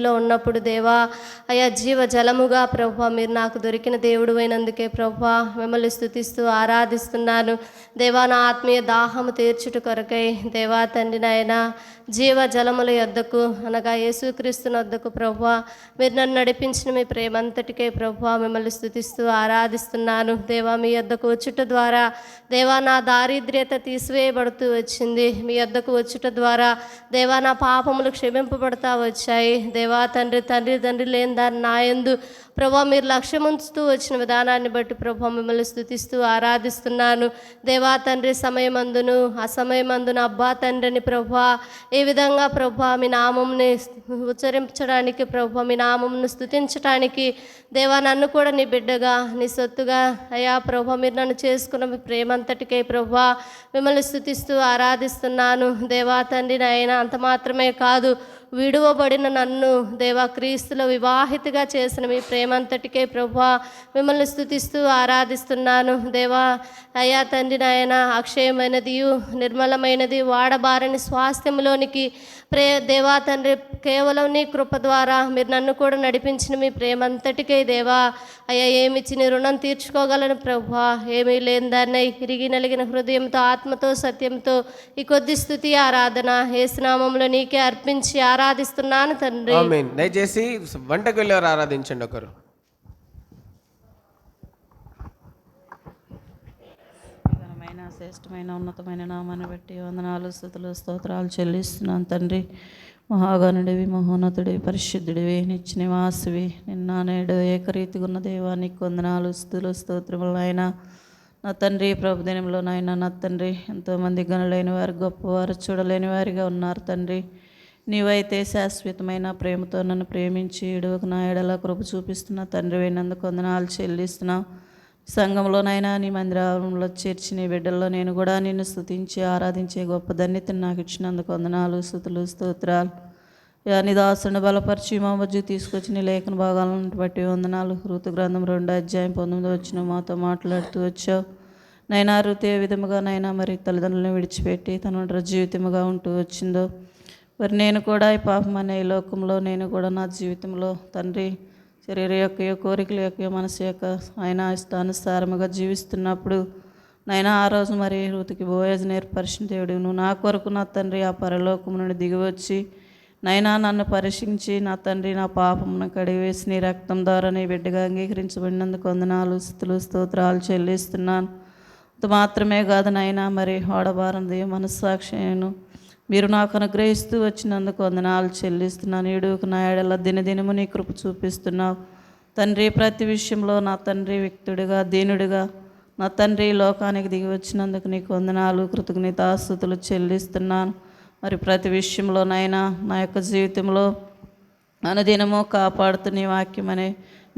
లో ఉన్నప్పుడు దేవా అయా జీవ జలముగా ప్రభా మీరు నాకు దొరికిన దేవుడు అయినందుకే ప్రభా మిమ్మల్ని స్తుతిస్తూ ఆరాధిస్తున్నాను. దేవా నా ఆత్మీయ దాహము తీర్చుట కొరకై దేవా తండ్రి నాయన జీవ జలముల యొద్దకు అనగా యేసుక్రీస్తు వద్దకు ప్రభా మీరు నన్ను నడిపించిన మీ ప్రేమంతటికే ప్రభా మిమ్మల్ని స్తుతిస్తూ ఆరాధిస్తున్నాను. దేవా మీ యొద్దకు వచ్చుట ద్వారా దేవా నా దారిద్ర్యత తీసివేయబడుతూ వచ్చింది. మీ యొద్దకు వచ్చుట ద్వారా దేవా నా పాపములు క్షమింపబడతా వచ్చాయి. దేవా తండ్రి లేని దాన్ని నాయందు ప్రభా మీరు లక్ష్యముంచుతూ వచ్చిన విధానాన్ని బట్టి ప్రభా మిమ్మల్ని స్తుతిస్తూ ఆరాధిస్తున్నాను. దేవా తండ్రి సమయమందును అసమయమందును అబ్బా తండ్రిని ప్రభా ఏ విధంగా ప్రభా మీ నామంని ఉచ్చరించడానికి ప్రభా మీ నామంను స్తుతించడానికి దేవా నన్ను కూడా నీ బిడ్డగా నీ సొత్తుగా అయా ప్రభా మీరు నన్ను చేసుకున్న మీ ప్రేమంతటికే ప్రభా మిమ్మల్ని స్తుతిస్తూ ఆరాధిస్తున్నాను. దేవా తండ్రి నాయన అంత మాత్రమే కాదు, విడువబడిన నన్ను దేవా క్రీస్తులో వివాహితగా చేసిన మీ ప్రేమంతటికే ప్రభా మిమ్మల్ని స్తుతిస్తూ ఆరాధిస్తున్నాను. దేవా అయ్యా తండ్రి నాయన అక్షయమైనదియు నిర్మలమైనది వాడబారని స్వాస్థ్యంలోనికి దేవా తండ్రి కేవలం నీ కృప ద్వారా మీరు నన్ను కూడా నడిపించిన మీ ప్రేమంతటికే దేవా అయ్యా ఏమిచ్చి నీ రుణం తీర్చుకోగలను ప్రభా. ఏమీ లేని దాన్ని ఇరిగి నలిగిన హృదయంతో ఆత్మతో సత్యంతో ఈ కొద్ది స్తుతి ఆరాధన యేసునామంలో నీకే అర్పించి ఆరాధిస్తున్నాను తండ్రి. ఆమేన్. దయచేసి వంటకు వెళ్ళేవారు ఆరాధించండి ఒకరు. శ్రేష్టమైన ఉన్నతమైన నామాన్ని బట్టి వందనాలు స్తుతులు స్తోత్రాలు చెల్లిస్తున్నాను తండ్రి. మహాగణుడివి మహోన్నతుడివి పరిశుద్ధుడివి నిత్య నివాసివి నిన్న నేడు ఏకరీతిగా ఉన్న దేవానికి వందనాలు స్తుతులు స్తోత్రములు అయినా నా తండ్రి ప్రభుదినంలో నాయన నా తండ్రి ఎంతోమంది గనులైన వారు గొప్పవారు చూడలేని వారిగా ఉన్నారు తండ్రి. నీవైతే శాశ్వతమైన ప్రేమతో నన్ను ప్రేమించి ఇడువకు నా ఎడల కృప చూపిస్తున్న తండ్రి అయినందుకు వందనాలు చెల్లిస్తున్నావు. సంఘంలోనైనా నీ మందిరంలో చేర్చి నీ బిడ్డల్లో నేను కూడా నిన్ను స్తుతించి ఆరాధించే గొప్ప ధన్యతను నాకు ఇచ్చినందుకు వందనాలు స్తుతులు స్తోత్రాలు. నీ దాసుని బలపరిచి మా మధ్య తీసుకొచ్చి నీ లేఖన భాగాలను బట్టి వందనాలు. ఋతు గ్రంథం 2:19 మాతో మాట్లాడుతూ వచ్చావు నైనా. ఋతు ఏ విధముగా నైనా మరి తల్లిదండ్రులను విడిచిపెట్టి తన ఒంటరి జీవితముగా ఉంటూ వచ్చిందో మరి నేను కూడా ఈ పాపం అనే ఈ లోకంలో నేను కూడా నా జీవితంలో తండ్రి శరీర యొక్క కోరికల యొక్క మనసు యొక్క ఆయన ఇష్టానుసారముగా జీవిస్తున్నప్పుడు నైనా ఆ రోజు మరి ఋతుకి బోయజ్ నేర్పరిచిన దేవుడు నువ్వు నా కొరకు నా తండ్రి ఆ పరలోకము నుండి దిగివచ్చి నైనా నన్ను పరీక్షించి నా తండ్రి నా పాపమును కడివేసి నీ రక్తం ద్వారా నీ బిడ్డగా అంగీకరించబడినందుకు వందనాలు స్తుతులు స్తోత్రాలు చెల్లిస్తున్నాను. అంత మాత్రమే కాదు నైనా మరి ఓడబారంది మనస్సాక్షిను మీరు నాకు అనుగ్రహిస్తూ వచ్చినందుకు వందనాలు చెల్లిస్తున్నాను. ఈడుకు నా ఏడల దినదినము నీ కృప చూపిస్తున్నావు తండ్రి. ప్రతి విషయంలో నా తండ్రి వ్యక్తుడిగా దీనుడిగా నా తండ్రి లోకానికి దిగి వచ్చినందుకు నీకు వందనాలు కృతజ్ఞతాస్తుతులు చెల్లిస్తున్నాను. మరి ప్రతి విషయంలోనైనా నా యొక్క జీవితంలో అనుదినము కాపాడుతూ నీ వాక్యమనే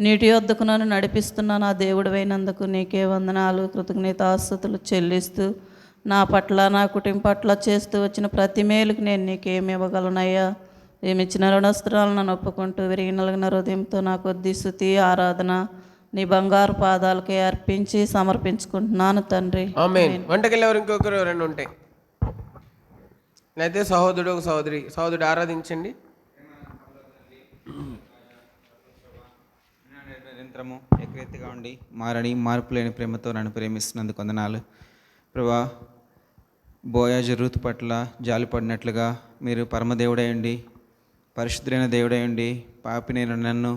నీటి వద్దకు నన్ను నడిపిస్తున్నాను. నా దేవుడు అయినందుకు నీకే వందనాలు కృతజ్ఞతాస్తుతులు చెల్లిస్తూ నా పట్ల నా కుటుంబం పట్ల చేస్తూ వచ్చిన ప్రతి మేలుకు నేను నీకేమి ఇవ్వగలనయ్యా. ఏమిచ్చిన రుణస్త్రాలను నన్ను ఒప్పుకుంటూ విరిగి నలిగిన హృదయంతో నా కొద్ది స్తుతి ఆరాధన నీ బంగారు పాదాలకే అర్పించి సమర్పించుకుంటున్నాను తండ్రి. ఆమేన్. వంటకెళ్ళేవారు ఇంకొకరు ఎవరైనా ఉంటే అయితే సహోదరుడు ఒక సహోదరుడు ఆరాధించండి. నిరంతరము ఏకరీతిగా ఉండి మారని మార్పు లేని ప్రేమతో నన్ను ప్రేమిస్తున్నందుకు వందనాలు ప్రభా. బోయాజు రూతు పట్ల జాలిపడినట్లుగా మీరు పరమదేవుడై ఉండి పరిశుద్ధులైన దేవుడై ఉండి పాపినైన నన్ను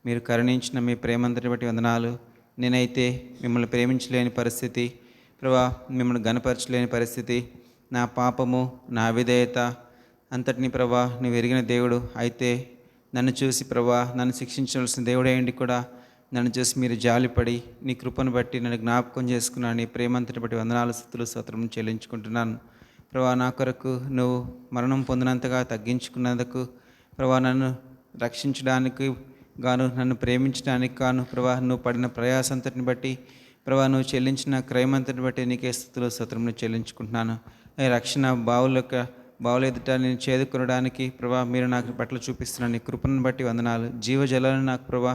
మీరు కరుణించిన మీ ప్రేమంతటి బట్టి వందనాలు. నేనైతే మిమ్మల్ని ప్రేమించలేని పరిస్థితి ప్రభా, మిమ్మల్ని గణపరచలేని పరిస్థితి, నా పాపము నా అవిధేయత అంతటిని ప్రభా నువ్వు ఎరిగిన దేవుడు అయితే నన్ను చూసి ప్రభా నన్ను శిక్షించవలసిన దేవుడై ఉండి కూడా నన్ను చూసి మీరు జాలిపడి నీ కృపను బట్టి నన్ను జ్ఞాపకం చేసుకున్నాను. నీ ప్రేమంతటి బట్టి వందనాలు స్తుతులు స్తోత్రం చెల్లించుకుంటున్నాను ప్రభా. నా కొరకు నువ్వు మరణం పొందినంతగా తగ్గించుకున్నందుకు ప్రభా నన్ను రక్షించడానికి గాను నన్ను ప్రేమించడానికి గాను ప్రభా నువ్వు పడిన ప్రయాసంతటిని బట్టి ప్రభా నువ్వు చెల్లించిన క్రయమంతటిని బట్టి నీకే స్తుతులు స్తోత్రం చెల్లించుకుంటున్నాను. రక్షణ బావుల ఎదుట నేను చేదుకొనడానికి ప్రభా మీరు నాకు పట్ల చూపిస్తున్నాను. నీ కృపను బట్టి వందనాలు. జీవజలాలను నాకు ప్రభా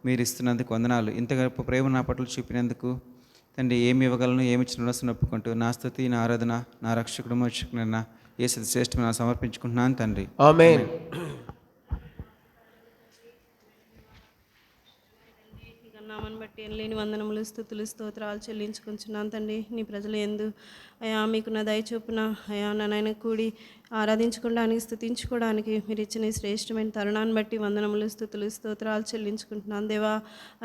మీరు ఇస్తున్నందుకు వందనాలు. ఇంత గొప్ప ప్రేమ నా పట్ల చూపినందుకు తండ్రి ఏమి ఇవ్వగలను ఏమి చిన్న ఒప్పుకుంటూ నా స్తుతి నా ఆరాధన నా రక్షకుడు మోక్షకుడైన యేసు శ్రేష్టమైన సమర్పించుకుంటున్నాను తండ్రి. ఆమేన్. నామాన్ని బట్టి ఎనలేని వందనములు స్తుతులు స్తోత్రాలు చెల్లించుకుంటున్నాను తండ్రి. నీ ప్రజలు ఎందు అయా మీకు నా దయ చొప్పున అయా నాయన కూడి ఆరాధించుకోవడానికి స్తుతించుకోవడానికి మీరు ఇచ్చిన ఈ శ్రేష్టమైన తరుణాన్ని బట్టి వందనములు స్తుతులు స్తోత్రాలు చెల్లించుకుంటున్నాను దేవా.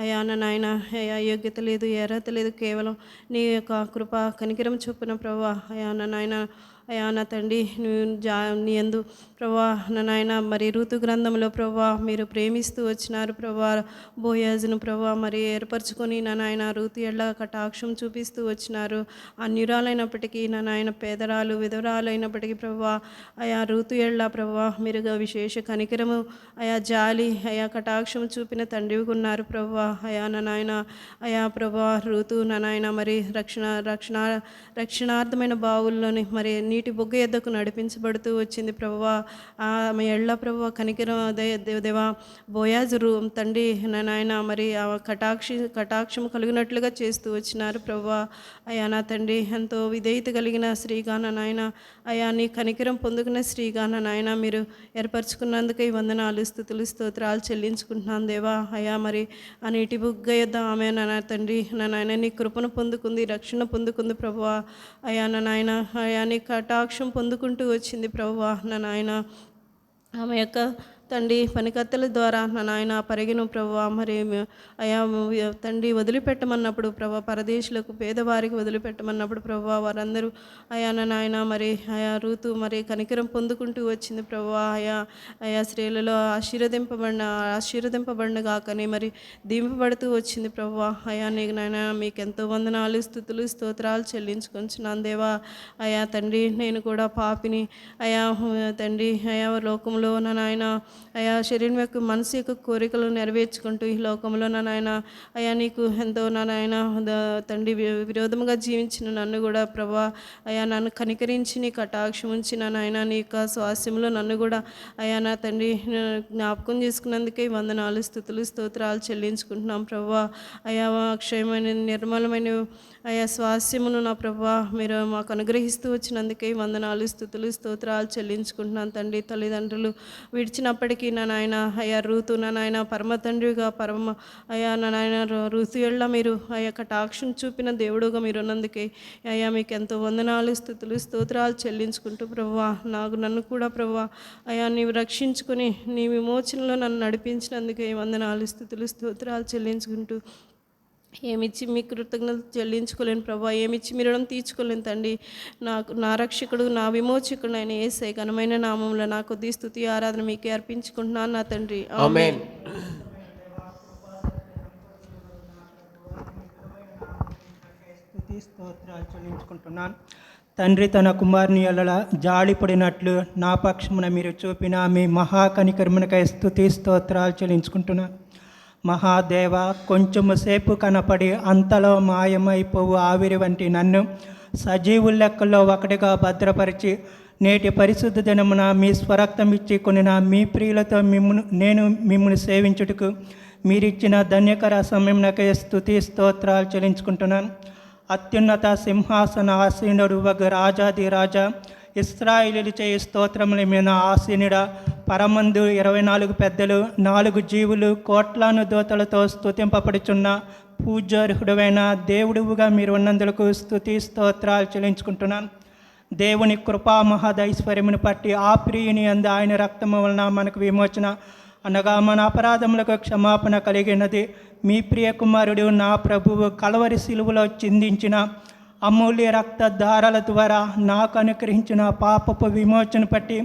అయా నాయన అయా యోగ్యత లేదు, అర్హత లేదు, కేవలం నీ యొక్క కృప కనికరం చొప్పున ప్రభా అయా నాయన అయా నా తండ్రి నీ యందు ప్రభా నాయన మరి ఋతు గ్రంథంలో ప్రభా మీరు ప్రేమిస్తూ వచ్చినారు ప్రభా. బోయాజును ప్రభా మరి ఏర్పరచుకొని నాయన ఋతు ఎడ్ల కటాక్షం చూపిస్తూ వచ్చినారు. అన్యురాలైనప్పటికీ నాయన పేదరాలు విధవరాలు అయినప్పటికీ ప్రభా అయా ఋతు ఎడ్ల ప్రభా మీరు విశేష కనికరము అయా జాలి అయా కటాక్షం చూపిన తండ్రివి ఉన్నారు ప్రభా. అయా నాయన అయా ప్రభా ఋతు నాయన మరి రక్షణార్థమైన బావుల్లోని మరి నీటి బొగ్గ ఎద్దకు నడిపించబడుతూ వచ్చింది ప్రభువా. ఆమె ఎళ్ళ ప్రభువ కనికరం దేవా బోయాజు తండ్రి నాయన మరి ఆ కటాక్షం కలిగినట్లుగా చేస్తూ వచ్చినారు ప్రభువా. అయా నా తండ్రి ఎంతో విధేయత కలిగిన స్త్రీగా నాయన అయా నీ కనికరం పొందుకున్న స్త్రీగా నాయన మీరు ఏర్పరచుకున్నందుకు ఈ వందనాలు స్తుతులు స్తోత్రాలు చెల్లించుకుంటున్నాను దేవా. అయా మరి ఆ నీటి బుగ్గ యొద్ద ఆమె నా తండ్రి నాయన నీ కృపను పొందుకుంది, రక్షణ పొందుకుంది ప్రభువా. అయా నాయన అయా నీ కటాక్షం పొందుకుంటూ వచ్చింది ప్రభువా. నాయన ఆమె యొక్క తండ్రి పనికత్తెల ద్వారా నాయన పరిగిన ప్రభువా మరి అయా తండ్రి వదిలిపెట్టమన్నప్పుడు ప్రభా పరదేశులకు పేదవారికి వదిలిపెట్టమన్నప్పుడు ప్రభువా వారందరూ అయా నాయన మరి ఆయా ఋతు మరి కనికరం పొందుకుంటూ వచ్చింది ప్రభువా. అయా స్త్రీలలో ఆశీర్వదింపబడిన కాకని మరి దీంపబడుతూ వచ్చింది ప్రభువా. అయా నీకు నాయన మీకు ఎంతో వందనాలు స్తుతులు స్తోత్రాలు చెల్లించుకొంచున్నాను దేవా. అయా తండ్రి నేను కూడా పాపిని అయా తండ్రి అయా లోకంలో నాయన అయా శరీరం యొక్క మనసు యొక్క కోరికలు నెరవేర్చుకుంటూ ఈ లోకంలో నాయన అయా నీకు ఎంతో నాయన తండ్రి విరోధముగా జీవించిన నన్ను కూడా ప్రభా అయా నన్ను కనికరించి నీ కటాక్షం ఉంచి నాయన నీ యొక్క స్వాస్యంలో నన్ను కూడా అయా నా తండ్రి జ్ఞాపకం చేసుకున్నందుకే వందనాలు స్తుతులు స్తోత్రాలు చెల్లించుకుంటున్నాం ప్రభా. అయా అక్షయమైన నిర్మలమైన అయా స్వాస్యమును నా ప్రభా మీరు మాకు అనుగ్రహిస్తూ వచ్చినందుకే వందనాలు స్తుతులు స్తోత్రాలు చెల్లించుకుంటున్నాను తండ్రి. తల్లిదండ్రులు విడిచినప్పటికీ నా నాయన అయా ఋతు నా నాయన పరమ తండ్రిగా అయా నా నాయన ఋతు ఎళ్ళ మీరు అయా కటాక్షం చూపిన దేవుడుగా మీరు ఉన్నందుకే అయా మీకు ఎంతో వందనాలు స్తుతులు స్తోత్రాలు చెల్లించుకుంటూ ప్రభా నన్ను కూడా ప్రభా అయా నీవు రక్షించుకొని నీ విమోచనలో నన్ను నడిపించినందుకే వందనాలు స్తుతులు స్తోత్రాలు చెల్లించుకుంటూ ఏమిచ్చి మీ కృతజ్ఞత చెల్లించుకోలేను ప్రభా, ఏమిచ్చి మీ రుణం తీర్చుకోలేను తండ్రి. నా రక్షకుడు నా విమోచకుడు ఆయన యేసయ్య ఘనమైన నామంలో నా కొద్ది స్తుతి ఆరాధన మీకే అర్పించుకుంటున్నాను నా తండ్రి. ఆమేన్. స్తుతి స్తోత్రాలు చెల్లించుకుంటున్నాను తండ్రి. తన కుమారుని ఎడల జాలిపడినట్లు నా పక్షమున మీరు చూపిన మీ మహాకనికరమునకై స్తుతి స్తోత్రాలు చెల్లించుకుంటున్నాను. మహాదేవ కొంచెము సేపు కనపడి అంతలో మాయమైపోవు ఆవిరి వంటి నన్ను సజీవుల లెక్కల్లో ఒకటిగా భద్రపరిచి నేటి పరిశుద్ధ దినమున మీ స్వరక్తం ఇచ్చి కొనిన మీ ప్రియులతో నేను మిమ్మల్ని సేవించుటకు మీరిచ్చిన ధన్యకర సమయమునకై స్తుతి స్తోత్రాలు చెల్లించుకుంటున్నాను. అత్యున్నత సింహాసన ఆసీనుడు వగ రాజాది రాజా ఇశ్రాయేలీయులు చేయి స్తోత్రముల మీద ఆసీనుడ పరమందు 24 పెద్దలు 4 జీవులు కోట్లాను దోతలతో స్తుతింపబడుచున్న పూజ్యార్హుడైన దేవుడుగా మీరు ఉన్నందులకు స్తుతి స్తోత్రాలు చెల్లించుకుంటున్నాను. దేవుని కృపా మహదైశ్వర్యమును పట్టి ఆ ప్రియుని అందు ఆయన రక్తము వలన మనకు విమోచన అనగా మన అపరాధములకు క్షమాపణ కలిగినది. మీ ప్రియ కుమారుడు నా ప్రభువు కలవరి శిలువలో చిందించిన అమూల్య రక్తధారల ద్వారా నాకు అనుగ్రహించిన పాపపు విమోచన పట్టి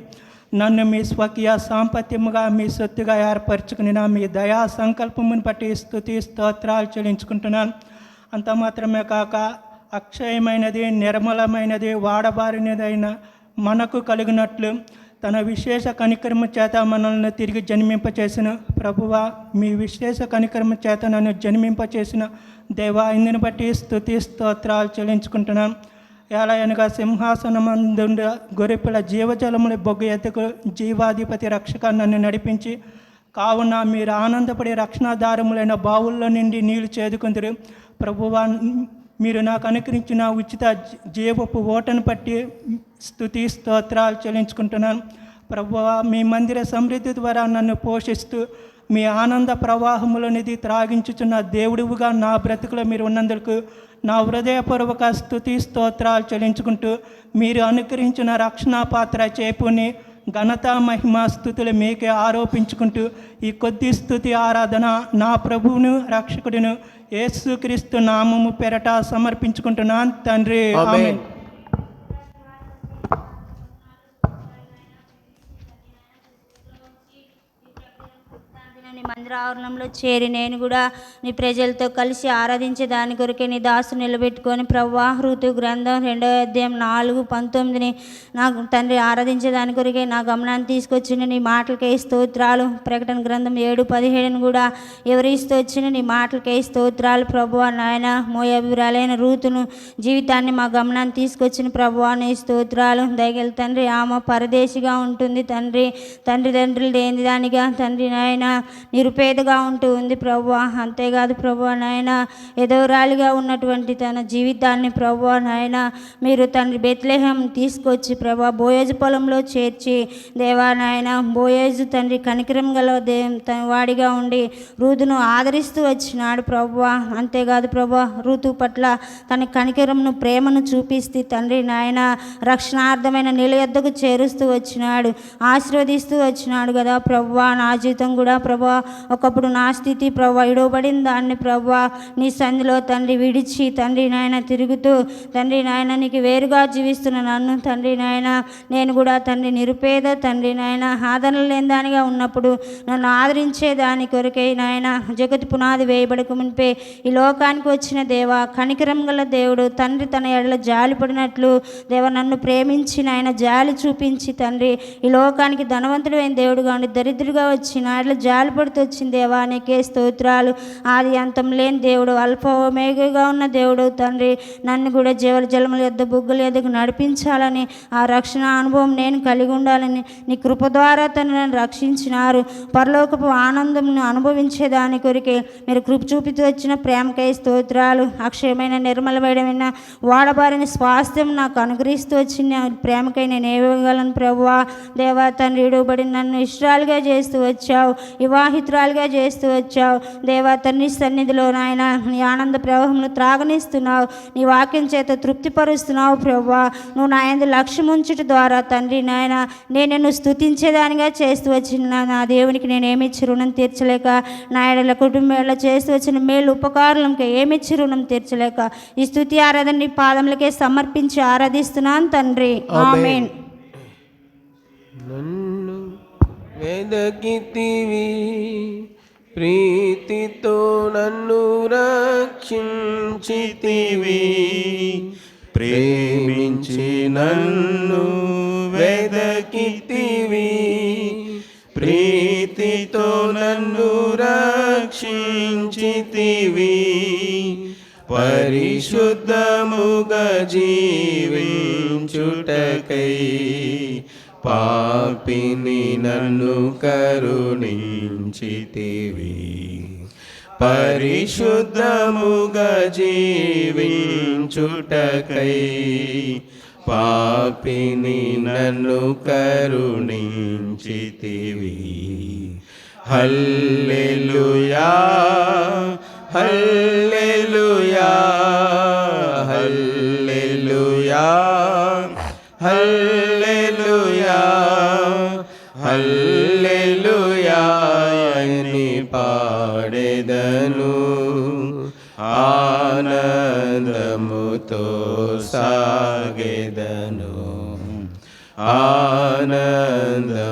నన్ను మీ స్వకీయ సాంపత్యముగా మీ సొత్తుగా ఏర్పరచుకుని మీ దయా సంకల్పమును బట్టి స్తుతి స్తోత్రాలు చెల్లించుకుంటున్నాను. అంత మాత్రమే కాక అక్షయమైనది నిర్మలమైనది వాడబారినదైన మనకు కలిగినట్లు తన విశేష కనికరము చేత మనల్ని తిరిగి జన్మింపచేసిన ప్రభువా మీ విశేష కనికరము చేత నన్ను జన్మింపచేసిన దేవా ఇందుని బట్టి స్తుతి స్తోత్రాలు చెల్లించుకుంటున్నాను. ఎలా అనగా సింహాసనమందుండ గొర్రెపిల్ల జీవజలముల బొగ్గు ఎత్తుకు జీవాధిపతి రక్షక నన్ను నడిపించి కావున మీరు ఆనందపడి రక్షణాధారములైన బావుల్లో నుండి నీళ్లు చేదుకుందరు. ప్రభువా మీరు నాకు అనుకరించిన ఉచిత జీవపు ఓటను పట్టి స్తుతి స్తోత్రాలు చెల్లించుకుంటున్నాను. ప్రభువా మీ మందిర సమృద్ధి ద్వారా నన్ను పోషిస్తూ మీ ఆనంద ప్రవాహములనిది త్రాగించుచున్న దేవుడివుగా నా బ్రతుకులో మీరు ఉన్నందుకు నా హృదయపూర్వక స్తుతి స్తోత్రాలు చెల్లించుకుంటూ మీరు అనుగ్రహించిన రక్షణ పాత్ర చేపుని ఘనత మహిమ స్తుతులు మీకే ఆరోపించుకుంటూ ఈ కొద్ది స్తుతి ఆరాధన నా ప్రభువును రక్షకుడును యేసుక్రీస్తు నామము పేరట సమర్పించుకుంటున్నాను తండ్రి. ఆమేన్. నీ మందిర ఆవరణంలో చేరి నేను కూడా నీ ప్రజలతో కలిసి ఆరాధించే దాని కొరకే నీ దాసు నిలబెట్టుకొని ప్రభువా ఋతు గ్రంథం 2వ అధ్యాయం 4:19 నాకు తండ్రి ఆరాధించే దాని కొరకే నా గమనాన్ని తీసుకొచ్చిన నీ మాటలకే స్తోత్రాలు. ప్రకటన గ్రంథం 7:17 కూడా ఎవరిస్తూ వచ్చిన నీ మాటలకే స్తోత్రాలు ప్రభువా. నాయన మోయాబిరాలైన రూతును జీవితాన్ని మా గమనాన్ని తీసుకొచ్చిన ప్రభువా నీ స్తోత్రాలు. దయగల తండ్రి ఆమె పరదేశిగా ఉంటుంది తండ్రి, తండ్రులు లేని దానిగా తండ్రి నాయన నిరుపేదగా ఉంటూ ఉంది ప్రభువా. అంతేకాదు ప్రభువా నాయన ఎదవరాలిగా ఉన్నటువంటి తన జీవితాన్ని ప్రభువా నాయన మీరు తండ్రి బెత్లెహేం తీసుకొచ్చి ప్రభా బోయేజు పొలంలో చేర్చి దేవా నాయన బోయేజు తండ్రి కనికరం గల వాడిగా ఉండి రూతును ఆదరిస్తూ వచ్చినాడు ప్రభువా. అంతేకాదు ప్రభువా ఋతు పట్ల తన కనికరంను ప్రేమను చూపిస్తూ తండ్రి నాయన రక్షణార్థమైన నీళ్ళ యొద్దకు చేరుస్తూ వచ్చినాడు, ఆశీర్వదిస్తూ వచ్చినాడు కదా ప్రభువా. నా జీవితం కూడా ప్రభా ఒకప్పుడు నా స్థితి ప్రభా ఇడవబడిన దాన్ని ప్రభా నీ సంధిలో తండ్రి విడిచి తండ్రి నాయన తిరుగుతూ తండ్రి నాయన నీకు వేరుగా జీవిస్తున్న నన్ను తండ్రి నాయన నేను కూడా తండ్రి నిరుపేద తండ్రి నాయన ఆదరణ లేని దానిగా ఉన్నప్పుడు నన్ను ఆదరించే దాని కొరకై నాయన జగతి పునాది వేయబడక మునిపే ఈ లోకానికి వచ్చిన దేవా కనికరం గల దేవుడు తండ్రి తన ఎడల జాలి పడినట్లు దేవ నన్ను ప్రేమించి నాయన జాలి చూపించి తండ్రి ఈ లోకానికి ధనవంతుడైన దేవుడుగా ఉండి దరిద్రుడిగా వచ్చి నా ఎడల జాలి పడుతూ వచ్చిన దేవా నీకే స్తోత్రాలు. ఆది అంతం లేని దేవుడు అల్ఫా ఒమేగాగా ఉన్న దేవుడు తండ్రి నన్ను కూడా జీవల జలముల యొద్ద బుగ్గల యొద్దకు నడిపించాలని ఆ రక్షణ అనుభవం నేను కలిగి ఉండాలని నీ కృప ద్వారా తను నన్ను రక్షించినారు. పరలోకపు ఆనందం అనుభవించే దాని కొరికే మీరు కృప చూపుతూ వచ్చిన ప్రేమకై స్తోత్రాలు. అక్షయమైన నిర్మలమైన వాడబారిన స్వాస్థ్యం నాకు అనుగ్రహిస్తూ వచ్చిన ప్రేమకై నేను ఏమగలను ప్రభువా. దేవా తండ్రి ఇడవబడి నన్ను ఇష్టాలుగా చేస్తూ వచ్చావు, వివాహితురాలుగా చేస్తూ వచ్చావు దేవా తండ్రి సన్నిధిలో నాయన నీ ఆనంద ప్రవాహంను త్రాగనిస్తున్నావు, నీ వాక్యం చేత తృప్తిపరుస్తున్నావు ప్రభువా. నువ్వు నా యందు లక్ష్యం ఉంచుట ద్వారా తండ్రి నాయన నేను స్తుతించేదానిగా చేస్తూ వచ్చిన నా దేవునికి నేను ఏమిచ్చి రుణం తీర్చలేక నా ఎడల కుటుంబాల చేస్తూ వచ్చిన మేలు ఉపకారులకి ఏమిచ్చి రుణం తీర్చలేక ఈ స్తుతి ఆరాధన నీ పాదములకే సమర్పించి ఆరాధిస్తున్నాను తండ్రి. ఆమేన్. నన్ను వెదకితివి ప్రీతితో నన్ను రక్షించితివి, ప్రేమించి నన్ను వెదకితివి ప్రీతితో నన్ను రక్షించితివి, పరిశుద్ధముగా జీవించుటకై పాపిని నన్ను కరుణించితివి, పరిశుద్ధముగా జీవించుటకై పాపిని నన్ను కరుణించితివి. హల్లెలూయా హల్లెలూయా హల్లెలూయా హల్లెలూయా హల్లెలూయా అని పాడెదను, ఆనందముతో సాగెదను, ఆనందముతో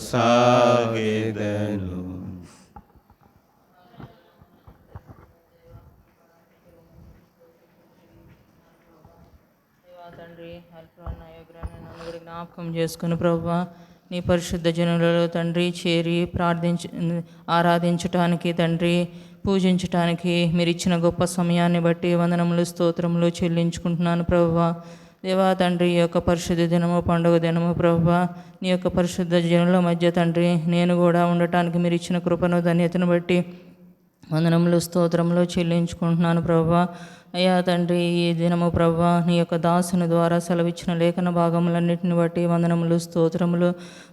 సాగెదను. తండ్రి నన్ను కూడా జ్ఞాపకం చేసుకుని ప్రభువా నీ పరిశుద్ధ జనులలో తండ్రి చేరి ఆరాధించటానికి తండ్రి పూజించటానికి మీరు ఇచ్చిన గొప్ప సమయాన్ని బట్టి వందనములు స్తోత్రములు చెల్లించుకుంటున్నాను ప్రభువా. దేవా తండ్రి ఈ యొక్క పరిశుద్ధ దినము పండుగ దినము ప్రభువా నీ యొక్క పరిశుద్ధ జనుల మధ్య తండ్రి నేను కూడా ఉండటానికి మీరు ఇచ్చిన కృపను ధన్యతను బట్టి వందనములు స్తోత్రములు చెల్లించుకుంటున్నాను ప్రభువా. అయ్యా తండ్రి, ఈ దినము ప్రభువా నీ యొక్క దాసుని ద్వారా సెలవిచ్చిన లేఖన భాగములన్నిటిని బట్టి వందనములు, స్తోత్రములు.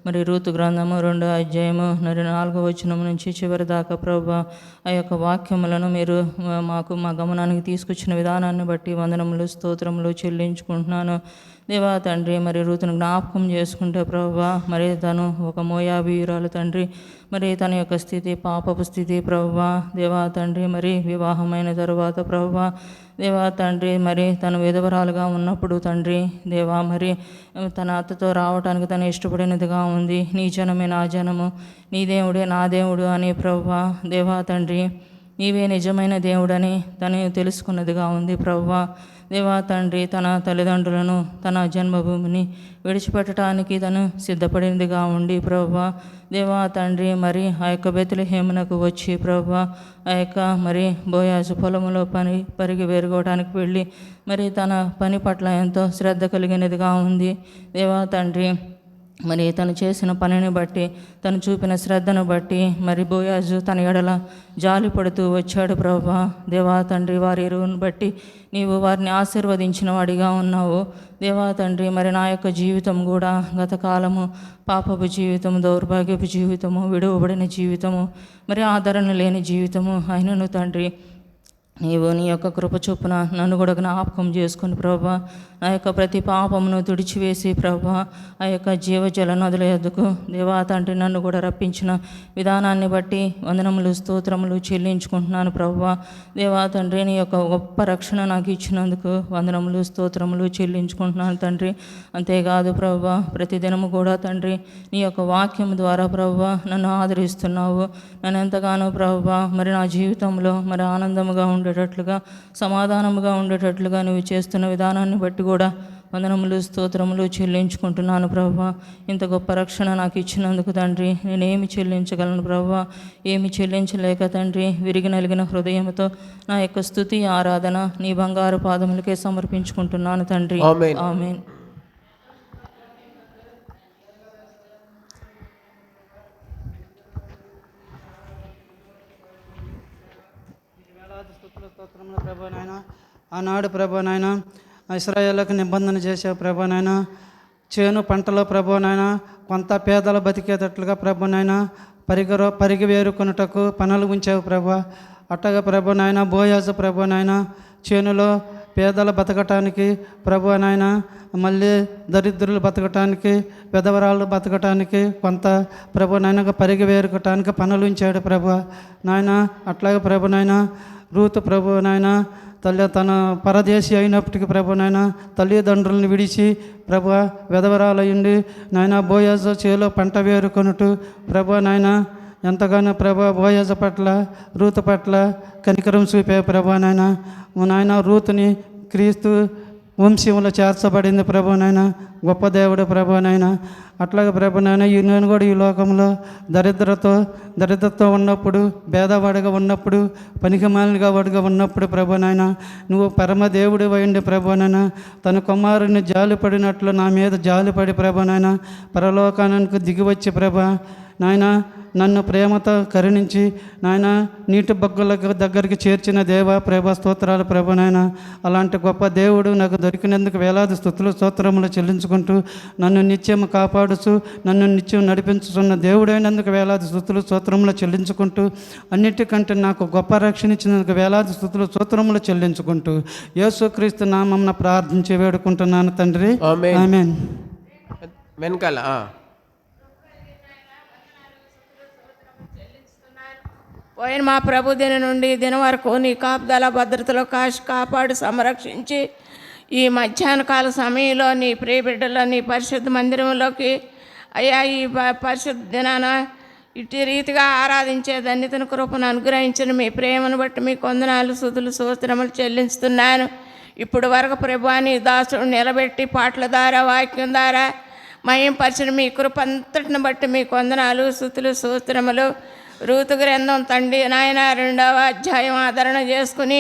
మరి రూతు గ్రంథము 2వ అధ్యాయము 4వ వచనం నుంచి చివరి దాకా ప్రభువా ఆ యొక్క వాక్యములను మీరు మా గమనానికి తీసుకొచ్చిన విధానాన్ని బట్టి వందనములు, స్తోత్రములు చెల్లించుకుంటున్నాను. దేవా తండ్రి, మరి రూతును జ్ఞాపకం చేసుకుంటే ప్రభువా మరి తను ఒక మోయాబీయురాలు తండ్రి, మరి తన యొక్క స్థితి పాపపు స్థితి ప్రభువా దేవా తండ్రి, మరి వివాహమైన తరువాత ప్రభువా దేవా తండ్రి, మరి తను విధవరాలుగా ఉన్నప్పుడు తండ్రి దేవా మరి తన అత్తతో రావటానికి తను ఇష్టపడినదిగా ఉంది. నీ జనమే నా జనము, నీ దేవుడే నా దేవుడు అని ప్రభువా దేవా తండ్రి నీవే నిజమైన దేవుడని తను తెలుసుకున్నదిగా ఉంది ప్రభువా దేవా తండ్రి. తన తల్లిదండ్రులను తన జన్మభూమిని విడిచిపెట్టడానికి తను సిద్ధపడినదిగా ఉండి ప్రభువా దేవా తండ్రి, మరి ఆ యొక్క బెత్లెహేమునకు వచ్చి ప్రభువా ఆ యొక్క మరి బోయాజు పొలములో పరిగి వేరుకోవడానికి వెళ్ళి మరి తన పని పట్ల ఎంతో శ్రద్ధ కలిగినదిగా ఉంది దేవా తండ్రి. మరి తను చేసిన పనిని బట్టి, తను చూపిన శ్రద్ధను బట్టి మరి బోయాజు తన ఎడల జాలి పడుతూ వచ్చాడు ప్రభువా దేవా తండ్రి. వారి ఎరువును బట్టి నీవు వారిని ఆశీర్వదించిన వాడిగా ఉన్నావు దేవా తండ్రి. మరి నా యొక్క జీవితం కూడా గత కాలము పాపపు జీవితము, దౌర్భాగ్యపు జీవితము, విడువబడిన జీవితము, మరి ఆదరణ లేని జీవితము అయినను తండ్రి నీవు నీ యొక్క కృప చొప్పున నన్ను కూడా జ్ఞాపకం చేసుకుని ప్రభువా నా యొక్క ప్రతి పాపమును తుడిచివేసి ప్రభువా ఆ యొక్క జీవజల నదుల యొద్దకు దేవా తండ్రి నన్ను కూడా రప్పించిన విధానాన్ని బట్టి వందనములు, స్తోత్రములు చెల్లించుకుంటున్నాను ప్రభువా దేవా తండ్రి. నీ యొక్క గొప్ప రక్షణ నాకు ఇచ్చినందుకు వందనములు, స్తోత్రములు చెల్లించుకుంటున్నాను తండ్రి. అంతేకాదు ప్రభువా ప్రతిదినము కూడా తండ్రి నీ యొక్క వాక్యం ద్వారా ప్రభువా నన్ను ఆదరిస్తున్నావు. నన్ను ఎంతగానో ప్రభువా మరి నా జీవితంలో మరి ఆనందముగా ఉండేటట్లుగా, సమాధానముగా ఉండేటట్లుగా నువ్వు చేస్తున్న విధానాన్ని బట్టి కూడా వందనములు, స్తోత్రములు చెల్లించుకుంటున్నాను ప్రభువా. ఇంత గొప్ప రక్షణ నాకు ఇచ్చినందుకు తండ్రి నేనేమి చెల్లించగలను ప్రభువా? ఏమి చెల్లించలేక తండ్రి విరిగి నలిగిన హృదయంతో నా యొక్క స్తుతి, ఆరాధన నీ బంగారు పాదములకే సమర్పించుకుంటున్నాను తండ్రి. ఆమేన్. ఆమేన్. స్తోత్రములు ప్రభా నాయన. ఆనాడు ప్రభా నాయన ఇశ్రాయేలుకు నిబంధన చేసావు ప్రభా నాయన. చేను పంటలో ప్రభా నాయన కొంత పేదలు బతికేటట్లుగా ప్రభా నాయన పరిగి వేరుకొనుటకు పనులు ఉంచావు ప్రభా. అట్టగా ప్రభా నాయన బోయాజు ప్రభా నాయన చేనులో పేదలు బతకటానికి ప్రభా నాయన, మళ్ళీ దరిద్రులు బతకటానికి, పెదవరాళ్ళు బతకటానికి కొంత ప్రభా నాయన పరిగి వేరుకోవటానికి పనులు ఉంచాడు ప్రభా నాయన. అట్లాగే ప్రభా నాయన రూతు ప్రభు నాయన తన పరదేశి అయినప్పటికీ ప్రభు నాయన తల్లిదండ్రులను విడిచి ప్రభు విధవరాలయ్యండి నాయన బోయాజు చేలో పంట వేరుకొనుటూ ప్రభు నాయన ఎంతగానో ప్రభు బోయాజు పట్ల, రూతు పట్ల కనికరం చూపే ప్రభు నాయన. నాయన రూతుని క్రీస్తు వంశంలో చేర్చబడింది ప్రభు నాయన. గొప్ప దేవుడు ప్రభు నాయన. అట్లాగే ప్రభు నాయన నేను కూడా ఈ లోకంలో దరిద్రతో ఉన్నప్పుడు, భేదవాడిగా ఉన్నప్పుడు, పనికిమాలినగా వాడిగా ఉన్నప్పుడు ప్రభు నాయన నువ్వు పరమ దేవుడు అయ్యండి ప్రభు నాయన. తన కుమారుని జాలిపడినట్లు నా మీద జాలిపడి ప్రభు నాయన పరలోకానికి దిగివచ్చి ప్రభు నాయన నన్ను ప్రేమతో కరుణించి నాయన నీటి బొగ్గల దగ్గరికి చేర్చిన దేవ ప్రభా స్తోత్రాలు ప్రభు నాయన. అలాంటి గొప్ప దేవుడు నాకు దొరికినందుకు వేలాది స్తుతులు, స్తోత్రములు చెల్లించుకుంటూ నన్ను నిత్యం కాపాడుచు నన్ను నిత్యం నడిపించుతున్న దేవుడైనందుకు వేలాది స్తుతులు, స్తోత్రములు చెల్లించుకుంటూ అన్నిటికంటే నాకు గొప్ప రక్షణ ఇచ్చినందుకు వేలాది స్తుతులు, స్తోత్రములు చెల్లించుకుంటూ యేసుక్రీస్తు నామమున ప్రార్థించి వేడుకుంటున్నాను తండ్రి. ఆమేన్. వెనకాల పోయిన మా ప్రభు దిన నుండి దినం వరకు నీ కాపుదల భద్రతలో కాపాడు సంరక్షించి ఈ మధ్యాహ్న కాల సమయంలో నీ ప్రియ బిడ్డలో నీ పరిశుద్ధ మందిరంలోకి అయ్యా ఈ పరిశుద్ధ దినాన ఇటు రీతిగా ఆరాధించే ధన్యతను కృపను అనుగ్రహించిన మీ ప్రేమను బట్టి మీ కొందనాలు, స్తుతులు, స్తోత్రములు చెల్లిస్తున్నాను. ఇప్పుడు వరకు ప్రభువాని దాసుడు నిలబెట్టి పాటల ద్వారా, వాక్యం ద్వారా మహింపరిచిన మీ కృప అంతటిని బట్టి మీ కొందనాలు, స్తుతులు, స్తోత్రములు. రూతు గ్రంథం తండ్రి నాయన 2వ అధ్యాయం ఆదరణ చేసుకుని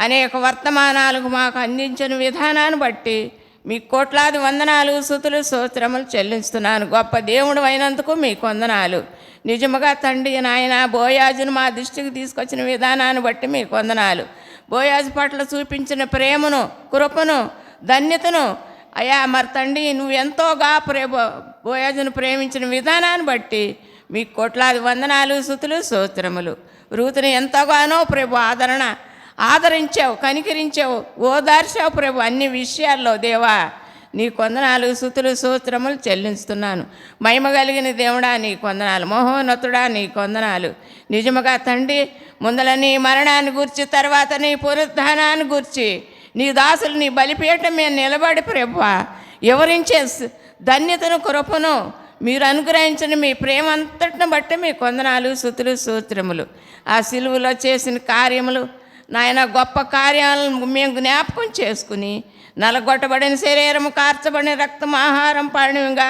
అనేక వర్తమానాలకు మాకు అందించిన విధానాన్ని బట్టి మీ కోట్లాది వందనాలు, స్తుతులు, స్తోత్రములు చెల్లిస్తున్నాను. గొప్ప దేవుడు అయినందుకు మీకు వందనాలు. నిజముగా తండ్రి నాయన బోయాజును మా దృష్టికి తీసుకొచ్చిన విధానాన్ని బట్టి మీకు వందనాలు. బోయాజు పట్ల చూపించిన ప్రేమను, కృపను, ధన్యతను అయ్యా మరి తండ్రి నువ్వు ఎంతోగా బోయాజును ప్రేమించిన విధానాన్ని బట్టి మీకు కోట్లాది వందనాలు, స్తుతులు, స్తోత్రములు. రూతుని ఎంతగానో ప్రభు ఆదరించావు, కనికరించావు, ఓదార్చావు ప్రభు అన్ని విషయాల్లో. దేవా నీ కొందనాలు, స్తుతులు, స్తోత్రములు చెల్లిస్తున్నాను. మహిమ కలిగిన దేవుడా నీ కొందనాలు, మహోన్నతుడా నీ కొందనాలు. నిజముగా తండ్రి ముందల నీ మరణాన్ని గురించి, తర్వాత నీ పునరుద్ధానాన్ని గురించి నీ దాసులు నీ బలిపీఠం మీద నిలబడి ప్రభువా వివరించే ధన్యతను, కృపను మీరు అనుగ్రహించిన మీ ప్రేమ అంతటిని బట్టి మీ కొందనాలు, స్తుతులు, స్తోత్రములు. ఆ సిలువలో చేసిన కార్యములు నాయన గొప్ప కార్యాలను మేము జ్ఞాపకం చేసుకుని నలగొట్టబడిన శరీరము, కార్చబడిన రక్తం, ఆహారం పానీయంగా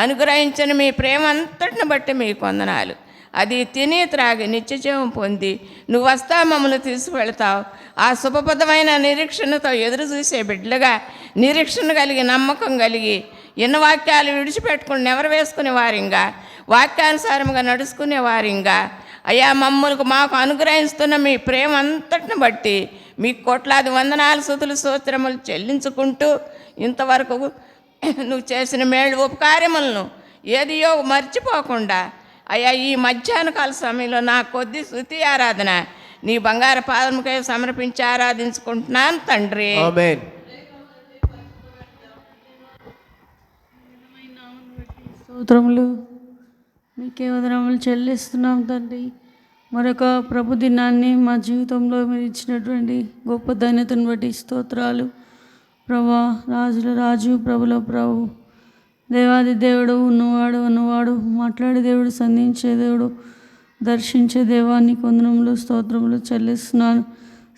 అనుగ్రహించిన మీ ప్రేమ అంతటిని బట్టి మీ కొందనాలు. అది తిని త్రాగి నిత్యజీవం పొంది నువ్వు వస్తా మమ్మల్ని తీసుకువెళతావు. ఆ శుభప్రదమైన నిరీక్షణతో ఎదురు చూసే బిడ్డలుగా నిరీక్షణ కలిగి, నమ్మకం కలిగి, ఎన్న వాక్యాలు విడిచిపెట్టుకుని నెవరు వేసుకునే వారింగా, వాక్యానుసారంగా నడుచుకునే వారింగా అయ్యా మాకు అనుగ్రహిస్తున్న మీ ప్రేమ అంతటిని బట్టి మీకు కోట్లాది వందనాలు, స్తుతులు, స్తోత్రములు చెల్లించుకుంటూ ఇంతవరకు నువ్వు చేసిన మేలు ఉపకార్యములను ఏదియో మర్చిపోకుండా అయ్యా ఈ మధ్యాహ్న కాల సమయంలో నా కొద్ది స్తుతి ఆరాధన నీ బంగారు పాదముకై సమర్పించి ఆరాధించుకుంటున్నాను తండ్రి. ఆమేన్. స్తోత్రములు మీకే వందనములు చెల్లిస్తున్నాం తండ్రి. మరొక ప్రభు దినాన్ని మా జీవితంలో మీరు ఇచ్చినటువంటి గొప్ప ధన్యతను బట్టి స్తోత్రాలు. ప్రభా రాజుల రాజు, ప్రభుల ప్రభు, దేవాది దేవుడు, ఉన్నవాడు, మాట్లాడే దేవుడు, సంధించే దేవుడు, దర్శించే దేవానికి వందనములు, స్తోత్రములు చెల్లిస్తున్నాను.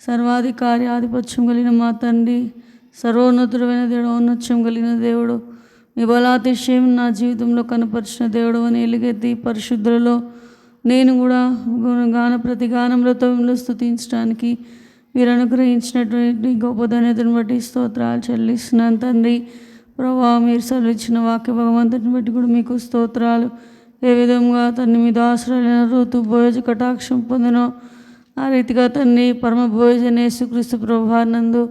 సర్వాధికారి, ఆధిపత్యం కలిగిన మా తండ్రి, సర్వోన్నతుడైన దేవుడు, ఔన్నత్యం కలిగిన దేవుడు, మీ బలాతిశయం నా జీవితంలో కనపరిచిన దేవుడు అని ఎలుగెత్తి పరిశుద్ధులలో నేను కూడా ప్రతి గానంలో స్తుతించడానికి మీరు అనుగ్రహించినటువంటి గొప్ప ధన్యతను బట్టి స్తోత్రాలు చెల్లిస్తున్నాను తండ్రి. ప్రభా మీరు సెలవిచ్చిన వాక్య భగవంతుని బట్టి కూడా మీకు స్తోత్రాలు. ఏ విధంగా తండ్రి మీ దాసులైన ఋతు భోజ కటాక్షం పొందినో ఆ రీతిగా తండ్రి పరమ భోజన యేసుక్రీస్తు ప్రభువానందు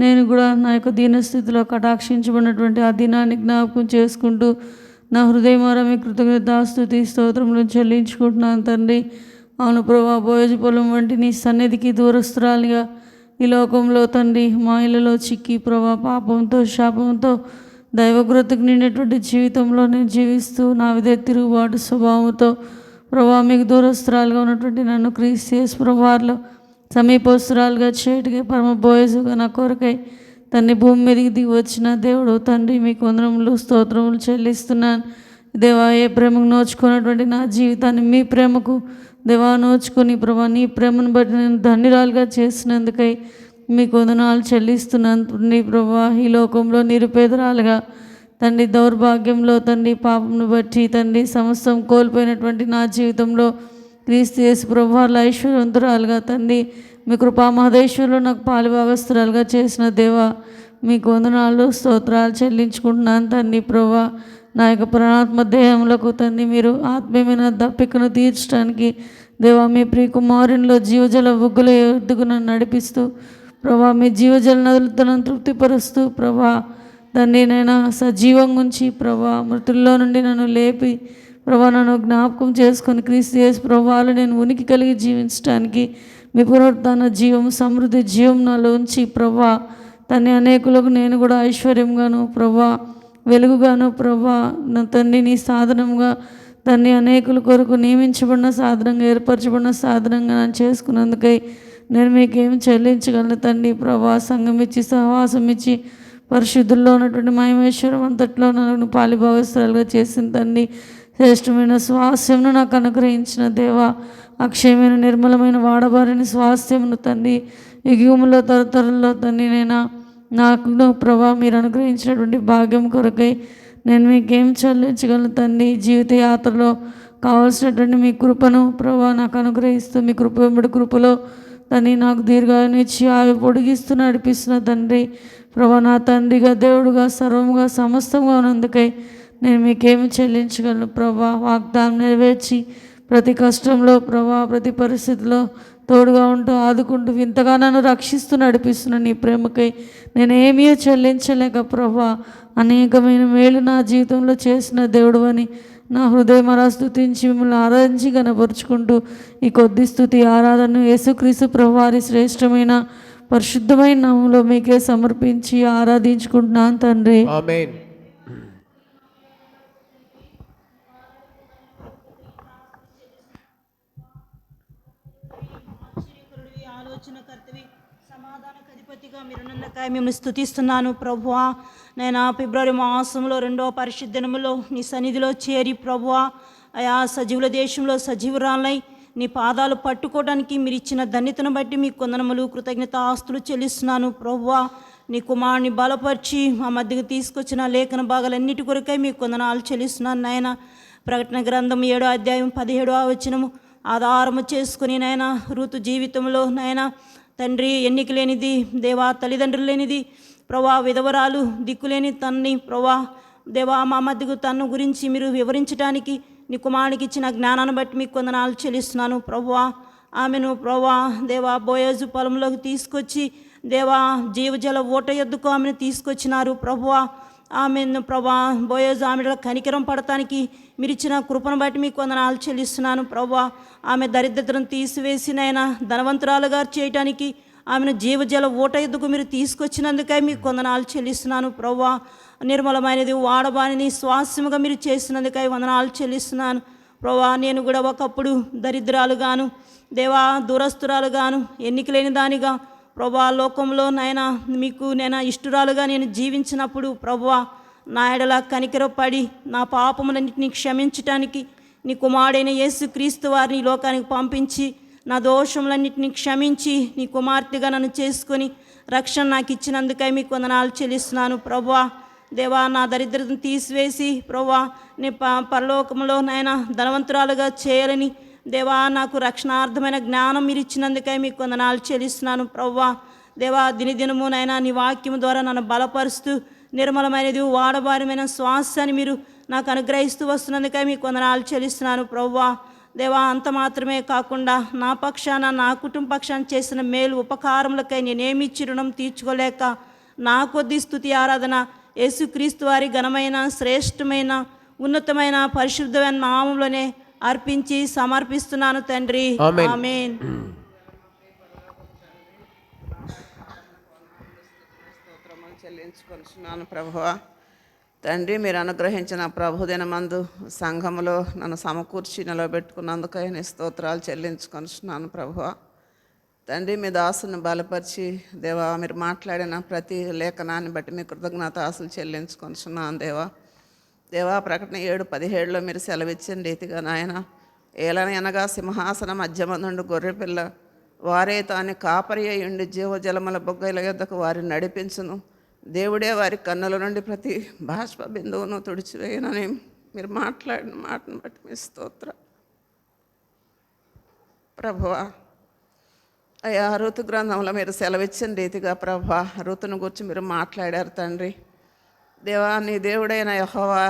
నేను కూడా నా యొక్క దీనస్థితిలో కటాక్షించబడినటువంటి ఆ దినాన్ని జ్ఞాపకం చేసుకుంటూ నా హృదయమారా మీ కృతజ్ఞతాస్తుతి స్తోత్రములను చెల్లించుకుంటున్నాను తండ్రి. అవును ప్రభా, భోజ పొలం వంటి నీ సన్నిధికి దూరస్తురాలిగా ఈ లోకంలో తండ్రి మా ఇళ్ళలో చిక్కి ప్రభా పాపంతో, శాపంతో, దైవగ్రతకు నిండినటువంటి జీవితంలో నేను జీవిస్తూ నా విధే తిరుగుబాటు స్వభావంతో ప్రభా మీకు దూరస్తురాలుగా ఉన్నటువంటి నన్ను క్రీస్తు యేసు ప్రభువారిలో సమీపస్తురాలుగా చేయటిగా పరమ బోయజుగా నా కొరకై తండ్రి భూమి మీదకి దిగి వచ్చిన దేవుడు తండ్రి మీకు వందనములు, స్తోత్రములు చెల్లిస్తున్నాను. దేవా ఏ ప్రేమకు నోచుకున్నటువంటి నా జీవితాన్ని మీ ప్రేమకు దేవా నోచుకొని ప్రభా నీ ప్రేమను బట్టి నేను ధన్యురాలుగా చేసినందుకై మీకు వందనాలు చెల్లిస్తున్నాను తండ్రి. ప్రభా ఈ లోకంలో నిరుపేదరాలుగా తండ్రి దౌర్భాగ్యంలో తండ్రి పాపమును బట్టి తండ్రి సమస్తం కోల్పోయినటువంటి నా జీవితంలో క్రీస్తు యేసు ప్రభువార్ల ఐశ్వర్యవంతురాలుగా తండ్రి మీ కృపా మహదేశ్వరులో నాకు పాలుభాగస్తురాలుగా చేసిన దేవా మీకు వందనాలు, స్తోత్రాలు చెల్లించుకుంటున్నాను తండ్రి. ప్రభా నా యొక్క ప్రాణాత్మ దేహములకు తండ్రి మీరు ఆత్మీయమైన దప్పికను తీర్చడానికి దేవా మీ ప్రియకుమారునిలో జీవజల బుగ్గుల ఎద్దుకు నన్ను నడిపిస్తూ ప్రభా మీ జీవజల నదులతో నన్ను తృప్తిపరుస్తూ ప్రభా తండ్రి నైనా సజీవంగా ఉంచి ప్రభా మృతుల్లో నుండి నన్ను లేపి ప్రభా నన్ను జ్ఞాపకం చేసుకొని క్రీస్తు యేసు ప్రభువాలో నేను ఉనికి కలిగి జీవించడానికి మీ పునరుత్థాన జీవం, సమృద్ధి జీవం నాలో ఉంచి ప్రభా తండ్రి అనేకులకు నేను కూడా ఐశ్వర్యంగాను ప్రభా వెలుగుగాను ప్రభా నా తండ్రి నీ సాధనంగా తండ్రి అనేకుల కొరకు నియమించబడిన సాధనంగా, ఏర్పరచబడిన సాధనంగా నన్ను చేసుకున్నందుకై నేను మీకేం చెల్లించగలను తండ్రి. ప్రభా సంఘం ఇచ్చి, సహవాసం ఇచ్చి, పరిశుద్ధుల్లో ఉన్నటువంటి మహిమేశ్వరం అంతట్లో నన్ను పాలిభాగస్తురాలుగా చేసిన తండ్రి. శ్రేష్టమైన స్వాస్థ్యమును నాకు అనుగ్రహించిన దేవా, అక్షయమైన నిర్మలమైన వాడబారిన స్వాస్థ్యమును తండ్రి ఈ యుగములో తరతరంలో తండ్రి నాకు ప్రభా మీరు అనుగ్రహించినటువంటి భాగ్యం కొరకై నేను మీకేం చెల్లించగలను తండ్రి. జీవిత యాత్రలో కావాల్సినటువంటి మీ కృపను ప్రభా నాకు అనుగ్రహిస్తూ మీ కృప వెంబడి కృపలో తండ్రి నాకు దీర్ఘాయునిచ్చి ఆవి పొడిగిస్తూ నడిపిస్తున్న తండ్రి. ప్రభా నా తండ్రిగా, దేవుడుగా, సర్వముగా, సమస్తంగా ఉన్నందుకై నేను మీకేమి చెల్లించగలను ప్రభా. వాగ్దానం నెరవేర్చి ప్రతి కష్టంలో ప్రభా, ప్రతి పరిస్థితిలో తోడుగా ఉంటూ ఆదుకుంటూ ఇంతగా నన్ను రక్షిస్తూ నడిపిస్తున్న నీ ప్రేమకై నేనేమీ చెల్లించలేక ప్రభా అనేకమైన మేలు నా జీవితంలో చేసిన దేవుడు అని నా హృదయం అలా స్తుతించి మిమ్మల్ని ఆరాధించి కనపరుచుకుంటూ ఈ కొద్ది స్తుతి ఆరాధనను యేసుక్రీస్తు ప్రభువారి శ్రేష్టమైన పరిశుద్ధమైన నామములో మీకే సమర్పించి ఆరాధించుకుంటున్నాను తండ్రి. ఆమేన్. ఆలోచనకర్తవి సమాధానకు అధిపతిగా మీరు నన్నకాయ మిమ్మల్ని స్తుతిస్తున్నాను ప్రభువా. నేను ఫిబ్రవరి మాసంలో 2వ పరిశుద్ధ దినములో నీ సన్నిధిలో చేరి ప్రభువా అయా సజీవుల దేశంలో సజీవురాలై నీ పాదాలు పట్టుకోవడానికి మీరు ఇచ్చిన ధన్యతను బట్టి మీ కొందనములు కృతజ్ఞత ఆస్తులు చెల్లిస్తున్నాను ప్రభువా. నీ కుమారుని బలపరిచి మా మధ్యకు తీసుకొచ్చిన లేఖన భాగాలన్నిటి కొరకై మీ కొందనాలు చెల్లిస్తున్నాను నాయన. ప్రకటన గ్రంథం 7వ అధ్యాయం 17వ వచనము ఆధారము చేసుకుని నాయన ఋతు జీవితంలో నాయన తండ్రి ఎన్నిక లేనిది దేవా, తల్లిదండ్రులు లేనిది ప్రభా, విధవరాలు దిక్కులేని తన్ని ప్రభా దేవా మా మధ్యకు తన్ను గురించి మీరు వివరించడానికి నీ కుమారునికి ఇచ్చిన జ్ఞానాన్ని బట్టి మీకు కొందనాలు చెల్లిస్తున్నాను ప్రభువా. ఆమెను ప్రభా దేవా బోయజు పొలంలోకి తీసుకొచ్చి దేవా జీవజల ఓట ఎద్దుకు ఆమెను తీసుకొచ్చినారు ప్రభువా. ఆమెను ప్రభా బోయజు ఆమెలో కనికరం పడటానికి మీరు ఇచ్చిన కృపను బట్టి మీకు కొందనాలు చెల్లిస్తున్నాను ప్రభువా. ఆమె దరిద్రతను తీసివేసినైనా ధనవంతురాలుగా చేయటానికి ఆమెను జీవజల ఓట ఎద్దుకు మీరు తీసుకొచ్చినందుకై మీకు కొందనాలు చెల్లిస్తున్నాను ప్రభువా. నిర్మలమైనది వాడబానిది స్వాస్యముగా మీరు చేసినందుకై వందనాలు చెల్లిస్తున్నాను ప్రభువా. నేను కూడా ఒకప్పుడు దరిద్రాలుగాను దేవా దూరస్తురాలుగాను ఎన్నిక లేని దానిగా ప్రభువా లోకంలో నాయన మీకు నేను ఇష్టురాలుగా నేను జీవించినప్పుడు ప్రభువా నా ఎడల కనికరపడి నా పాపములన్నింటినీ క్షమించటానికి నీ కుమారుడైన యేసుక్రీస్తు వారిని ఈ లోకానికి పంపించి నా దోషములన్నింటినీ క్షమించి నీ కుమార్తెగా నన్ను చేసుకొని రక్షణ నాకు ఇచ్చినందుకై మీకు వందనాలు చెల్లిస్తున్నాను ప్రభువా. దేవా నా దరిద్రతను తీసివేసి ప్రభువా నీ పరలోకంలో నాయన ధనవంతురాలుగా చేయాలని దేవా నాకు రక్షణార్థమైన జ్ఞానం మీరు ఇచ్చినందుకై మీకు వందనాలు చెల్లిస్తున్నాను ప్రభువా. దేవా దినదినము నాయన నీ వాక్యం ద్వారా నన్ను బలపరుస్తూ నిర్మలమైనది వాడబారమైన శ్వాసాన్ని మీరు నాకు అనుగ్రహిస్తూ వస్తున్నందుకై మీకు వందనాలు చెల్లిస్తున్నాను ప్రభువా. దేవా అంత మాత్రమే కాకుండా నా పక్షాన నా కుటుంబ పక్షాన చేసిన మేలు ఉపకారములకై నేనేమిచ్చి రుణం తీర్చుకోలేక నా కొద్ది స్తుతి ఆరాధన యేసుక్రీస్తు వారి ఘనమైన శ్రేష్టమైన ఉన్నతమైన పరిశుద్ధమైన నామములోనే అర్పించి సమర్పిస్తున్నాను తండ్రి. ఆమేన్. స్తోత్రములు చెల్లించుకొనుచున్నాను ప్రభువా. తండ్రి మీరు అనుగ్రహించిన ప్రభుదినమందు సంఘములో నన్ను సమకూర్చి నిలబెట్టుకున్నందుకై నీ స్తోత్రాలు చెల్లించుకొనుచున్నాను ప్రభువా. తండ్రి మీ దాసుని బలపరిచి దేవా మీరు మాట్లాడిన ప్రతి లేఖనాన్ని బట్టి మీ కృతజ్ఞత ఆశలు చెల్లించుకొనుచున్నాను దేవా. దేవా ప్రకటన 7:17లో మీరు సెలవిచ్చిన రీతిగా నాయన ఏలనగా సింహాసనం మధ్యమందుండు గొర్రెపిల్ల వారే తాని కాపరి అయ్యుండి జీవజలముల బొగ్గల యొద్దకు వారిని నడిపించును. దేవుడే వారి కన్నుల నుండి ప్రతి బాష్ప బిందువును తుడిచివేయనని మీరు మాట్లాడిన మాటను బట్టి మీ స్తోత్ర ప్రభువా. అయ్యా ఋతు గ్రంథంలో మీరు సెలవిచ్చిన రీతిగా ప్రభా ఋతును గురించి మీరు మాట్లాడారు తండ్రి. దేవా నీ దేవుడైన యెహోవా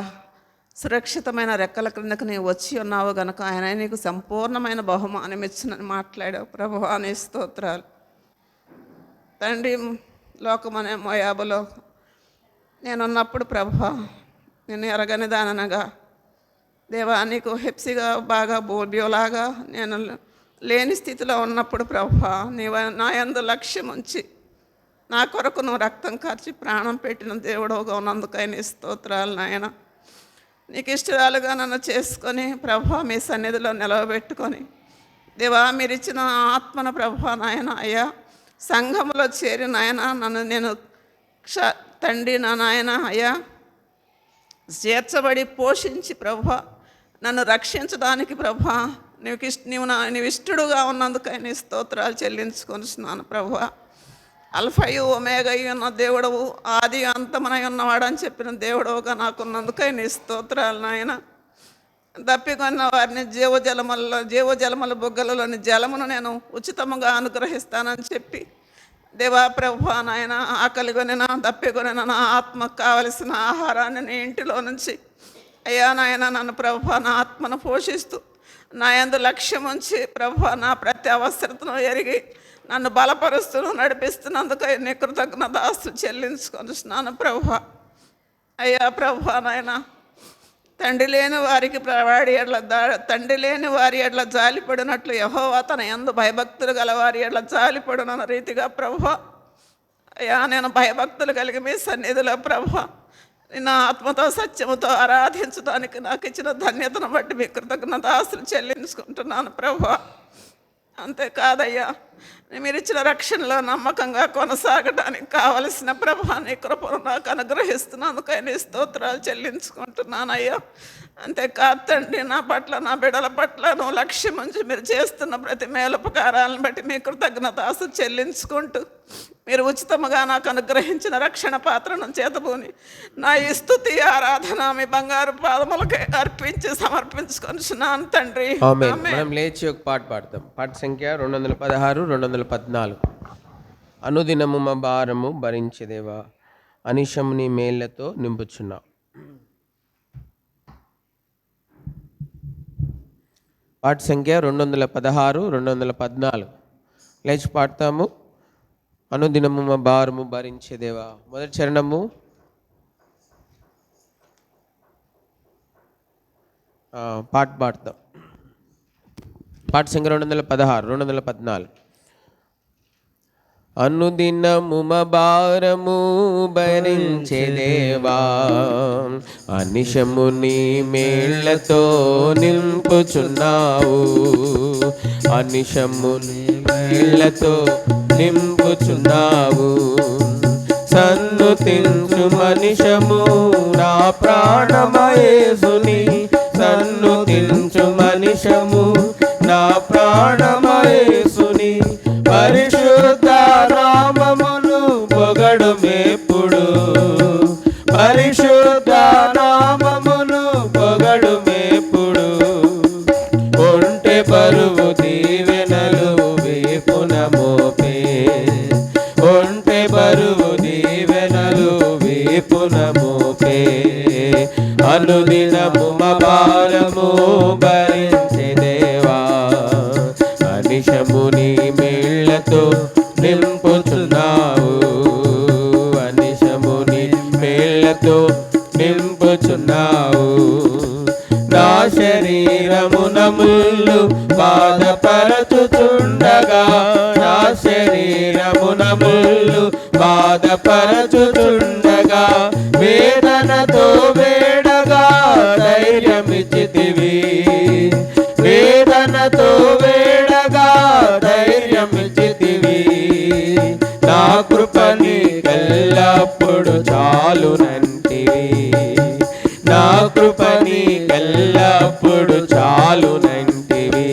సురక్షితమైన రెక్కల క్రిందకు నీవు వచ్చి ఉన్నావు గనుక ఆయన నీకు సంపూర్ణమైన బహుమానం ఇచ్చినని మాట్లాడావు ప్రభువా. నీ స్తోత్రాలు తండ్రి. లోకమనే మోయాబులో నేనున్నప్పుడు ప్రభా నేను ఎరగని దాననగా దేవా నీకు హెప్సిగా బాగా బోర్డియోలాగా నేను లేని స్థితిలో ఉన్నప్పుడు ప్రభా నీవు నా యందు లక్ష్యం ఉంచి నా కొరకు నువ్వు రక్తం కార్చి ప్రాణం పెట్టిన దేవుడుగా ఉన్నందుకై నీ స్తోత్రాలు నాయన. నీకు ఇష్టరాలుగా నన్ను చేసుకొని ప్రభా మీ సన్నిధిలో నిలవబెట్టుకొని దేవా మీరు ఇచ్చిన ఆత్మను ప్రభా నాయన అయ్యా సంఘములో చేరి నాయన నన్ను నేను తండ్రి నా నాయన అయ్యా చేర్చబడి పోషించి ప్రభా నన్ను రక్షించడానికి ప్రభా నీవు ఇష్టడుగా ఉన్నందుకై నీ స్తోత్రాలు చెల్లించుకొనిస్తున్నాను ప్రభా. అల్ఫయు ఒమేగయు ఉన్న దేవుడవు ఆది అంతమనై ఉన్నవాడని చెప్పిన దేవుడవుగా నాకున్నందుకై నీ స్తోత్రాలు నాయన. దప్పికొన్న వారిని జీవజలముల బొగ్గలలోని జలమును నేను ఉచితముగా అనుగ్రహిస్తానని చెప్పి దేవా ప్రభా నాయన ఆకలిగొనిన దప్పికొనిన నా ఆత్మకు కావలసిన ఆహారాన్ని నీ ఇంటిలో నుంచి అయ్యా నాయన నన్ను ప్రభా నా ఆత్మను పోషిస్తూ నా యందు లక్ష్యం ఉంచి ప్రభు నా ప్రతి అవసరతను ఎరిగి నన్ను బలపరుస్తూ నడిపిస్తున్నందుకు నీ కృతజ్ఞతాస్తులు చెల్లించుకొనిస్తున్నాను ప్రభు. అయ్యా ప్రభు నాయన, తండ్రి లేని వారికి తండ్రి లేని వారి ఎడ్ల జాలిపడినట్లు యెహోవా తన యందు భయభక్తులు గల వారి ఎడ్ల జాలిపడునన్న రీతిగా ప్రభు అయ్యా, నేను భయభక్తులు కలిగి మీ సన్నిధిలో ప్రభు నిన్న ఆత్మతో సత్యముతో ఆరాధించడానికి నాకు ఇచ్చిన ధన్యతను బట్టి మీ కృతజ్ఞతాస్తులు చెల్లించుకుంటున్నాను ప్రభు. అంతేకాదయ్యా, మీరు ఇచ్చిన రక్షణలో నమ్మకంగా కొనసాగడానికి కావలసిన ప్రభాని కృపను నాకు అనుగ్రహిస్తున్నందుకు నీ స్తోత్రాలు చెల్లించుకుంటున్నానయ్యా. అంతేకాదు తండ్రి, నా పట్ల నా బిడ్డల పట్ల నువ్వు లక్ష్యం ఉంచి మీరు చేస్తున్న ప్రతి మేలుపకారాలను బట్టి మీ కృతజ్ఞతాస్తులు చెల్లించుకుంటూ మీరు ఉచితముగా నాకు అనుగ్రహించిన రక్షణ పాత్రను చేతబూని నా ఈ స్తుతి ఆరాధన మీ బంగారు పాదములకే అర్పించి సమర్పించుకొనిచున్నాను తండ్రి. ఆమేన్. మనం లేచి ఒక పాట పాడతాం. పాట సంఖ్య 216, 214. అనుదినము మా భారము భరించేదేవా, అనిశము నీ మేళ్లతో నింపుచున్నావు. పాట సంఖ్య 216, 214. లేచి పాడతాము. అనుదినము మా భారము భరించేదేవా. మొదటి చరణము పాట పాడతాం. పాట సంఖ్య 216, 214. అనుదినము మా భారము భరించేదేవా, అనిశము నీ మేళ్లతో నింపుచున్నావు. అనిశము నీ మేళ్లతో నింపుచున్నావు. సన్నుతించు మనిషము నా ప్రాణమయేసుని. సన్నుతించు మనిషము నా ప్రాణమయేసుని. పరిశుద్ధ నామమును పొగడుమెప్పుడు. పరిశుద్ధ నామమును పొగడుమెప్పుడు. ఒంటె బరువు దీవెనలు వేపున మోపే. ఒంటె బరువు దీవెనలు వేపున మోపే. అనుదినము మా భారము భరించేదేవా, అనిశము నీ మేళ్లతో నింపుచున్నావు. అనిశము నీ మేళ్లతో నింపుచున్నావు. నా శరీరమున ముళ్ళు బాధపరచుచుండగా. నా శరీరమున ముళ్ళు బాధపరచుచుండగా. వేదనతో వేడగా ధైర్యమిచ్చితివి. వేదనతో వేడగా ధైర్యమిచ్చితివి. నా కృప నీకెల్లప్పుడు చాలునంటివి. నా కృప నీకెల్లప్పుడు చాలునంటివి.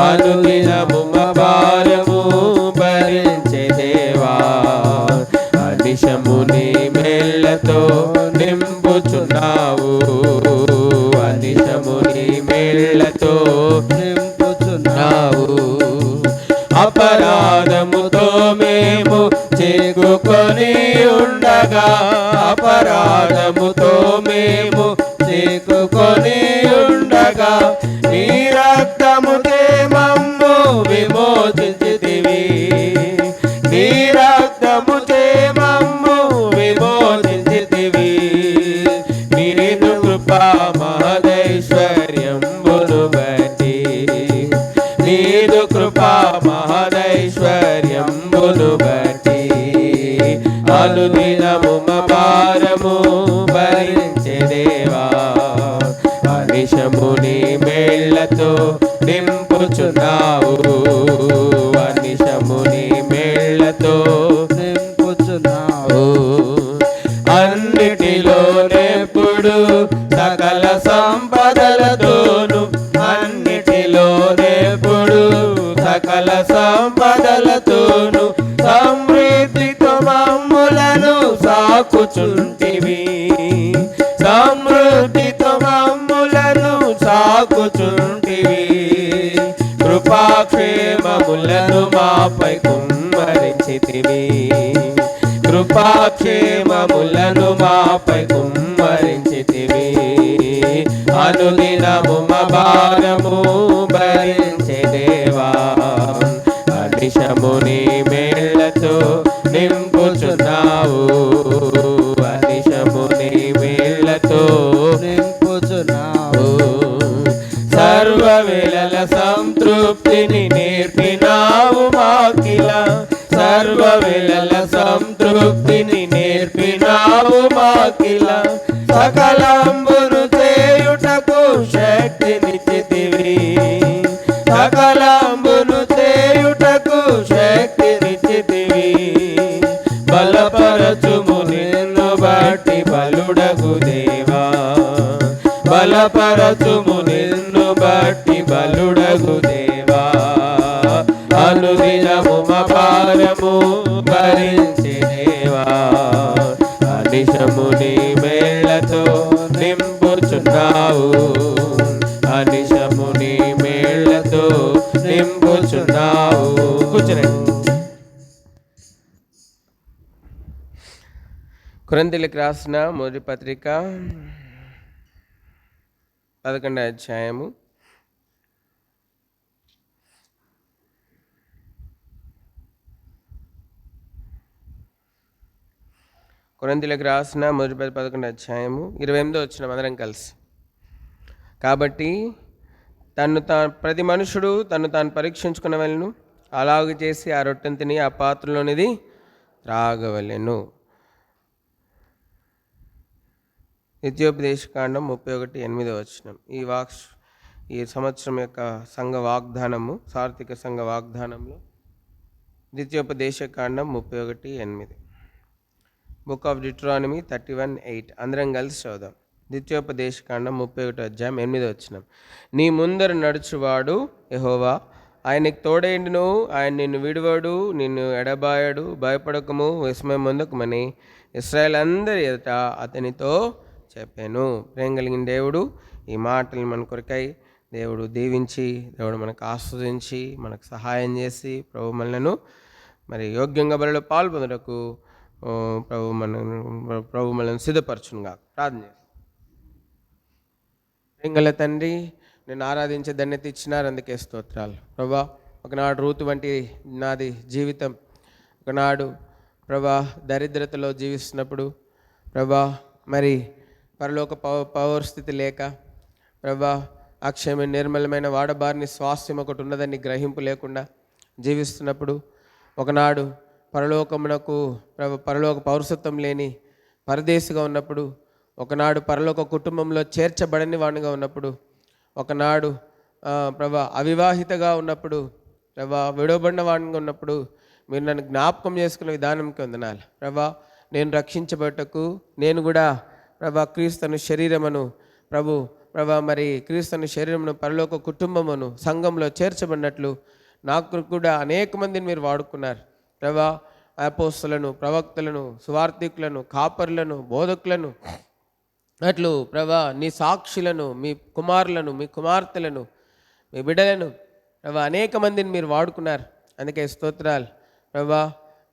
అనుదినము మా భారము భరించేదేవా, అనిశము నీ మేళ్లతో నింపుచున్నావు. అనిశము నీ మేళ్లతో నింపుచున్నావు. అపరాధముతో మేము చిక్కుకొని ఉండగా. అపరాధముతో మేము చిక్కుకొని ఉండగా. నీ రక్తముకే మమ్ము విమోచించితివి. నీ రక్తముకే మమ్ము విమోచించితివి. నీదు కృపా మహదైశ్వర్యంబును బట్టి. నీదు కృపా మహదైశ్వర్యంబును బట్టి. అనుదినము మా భారము భరించేదేవా, అనిశము నీ మేళ్లతో నింపుచున్నావు. అనిశము నీ మేళ్లతో నింపుచున్నావు. అన్నిటిలోనెప్పుడు సకల సంపదలతోను. అన్నిటిలోనెప్పుడు సకల సంపదలతోను. సమృద్ధితో మమ్ములను సాకుచుంటివి. సమృద్ధితో మమ్ములను సాకుచుంటివి. కృపాక్షేమములను మాపై కుమ్మరించితివి. కృపాక్షేమములను మాపై కుమ్మరించితివి. అనుదినము మా భారము సంతృప్తిని నేర్పినావు మాకిలా, సర్వవేళల సంతృప్తిని నేర్పినావు మాకిలా, సకలంబును చేయుటకు శక్తినిచ్చితివి, సకలంబును చేయుటకు శక్తినిచ్చితివి. బలపరచుము నిన్ను బట్టి బలుడగు దేవా, బలపరచుము నిన్ను బట్టి బలుడగు దేవా. అనుదినము మా భారము భరించే దేవా, అనిశము నీ మేళ్లతో నింపుచున్నావు, అనిశము నీ మేళ్లతో నింపుచున్నావు. కూర్చునండి. కొరింథీయులకు రాసిన మొదటి పత్రిక 11వ అధ్యాయము 11వ అధ్యాయము 28వ వచనం అందరం కలిసి. కాబట్టి ప్రతి మనుషుడు తను తాను పరీక్షించుకునవలెను, అలాగ చేసి ఆ రొట్టెను తిని ఆ పాత్రలోనిది త్రాగవలెను. ద్వితీయోపదేశకాండం 31:8 వచనం. ఈ సంవత్సరం యొక్క సంఘ వాగ్దానము, సార్వత్రిక సంఘ వాగ్దానంలో ద్వితీయోపదేశకాండం 31:8. బుక్ ఆఫ్ డిట్రానమీ 31:8 అందరం కలిసి చదువుదాం. ద్వితీయోపదేశకాండం 31వ అధ్యాయం 8వ వచనం. నీ ముందర నడుచువాడు యెహోవా, ఆయనకి తోడేండును, ఆయన నిన్ను విడువడు, నిన్ను ఎడబాయడు, భయపడకము, విస్మయం పొందకమని ఇశ్రాయేల్ అందరి ఎదుట అతనితో చెప్పాను. ప్రేమ కలిగిన దేవుడు ఈ మాటలు మన కొరకై దేవుడు దీవించి, దేవుడు మనకు ఆస్వాదించి, మనకు సహాయం చేసి, ప్రభు మనలను మరి యోగ్యంగా బలిలో పాల్పొందుటకు ప్రభు మనల్ని సిద్ధపరచునుగా. ప్రార్థన చేస్తాం. ప్రేమగల తండ్రి, నేను ఆరాధించే ధన్యత ఇచ్చినారు, అందుకే స్తోత్రాలు ప్రభా. ఒకనాడు రూతు వంటి నాది జీవితం, ఒకనాడు ప్రభా దరిద్రతలో జీవిస్తున్నప్పుడు ప్రభా, మరి పరలోక పౌరస్థితి లేక ప్రభా, అక్షయమైన నిర్మలమైన వాడబారిని స్వాస్థ్యం ఒకటి ఉన్నదని గ్రహింపు లేకుండా జీవిస్తున్నప్పుడు, ఒకనాడు పరలోక పౌరసత్వం లేని పరదేశిగా ఉన్నప్పుడు, ఒకనాడు పరలోక కుటుంబంలో చేర్చబడని వాడిగా ఉన్నప్పుడు, ఒకనాడు ప్రభా అవివాహితగా ఉన్నప్పుడు, ప్రభా విడవబడిన వాడిగా ఉన్నప్పుడు మీరు నన్ను జ్ఞాపకం చేసుకునే విధానంకి వందనాలు ప్రభా. నేను రక్షించబడటకు నేను కూడా ప్రభా క్రీస్తును శరీరమును ప్రభా మరి క్రీస్తుని శరీరమును పరలోక కుటుంబమును సంఘంలో చేర్చబడినట్లు నాకు కూడా అనేక మందిని మీరు వాడుకున్నారు ప్రభా. అపోస్తలను, ప్రవక్తలను, సువార్థికులను, కాపరులను, బోధకులను, అట్లు ప్రభా నీ సాక్షులను, మీ కుమారులను, మీ కుమార్తెలను, మీ బిడ్డలను ప్రభా అనేక మందిని మీరు వాడుకున్నారు. అందుకే స్తోత్రాలు ప్రభా.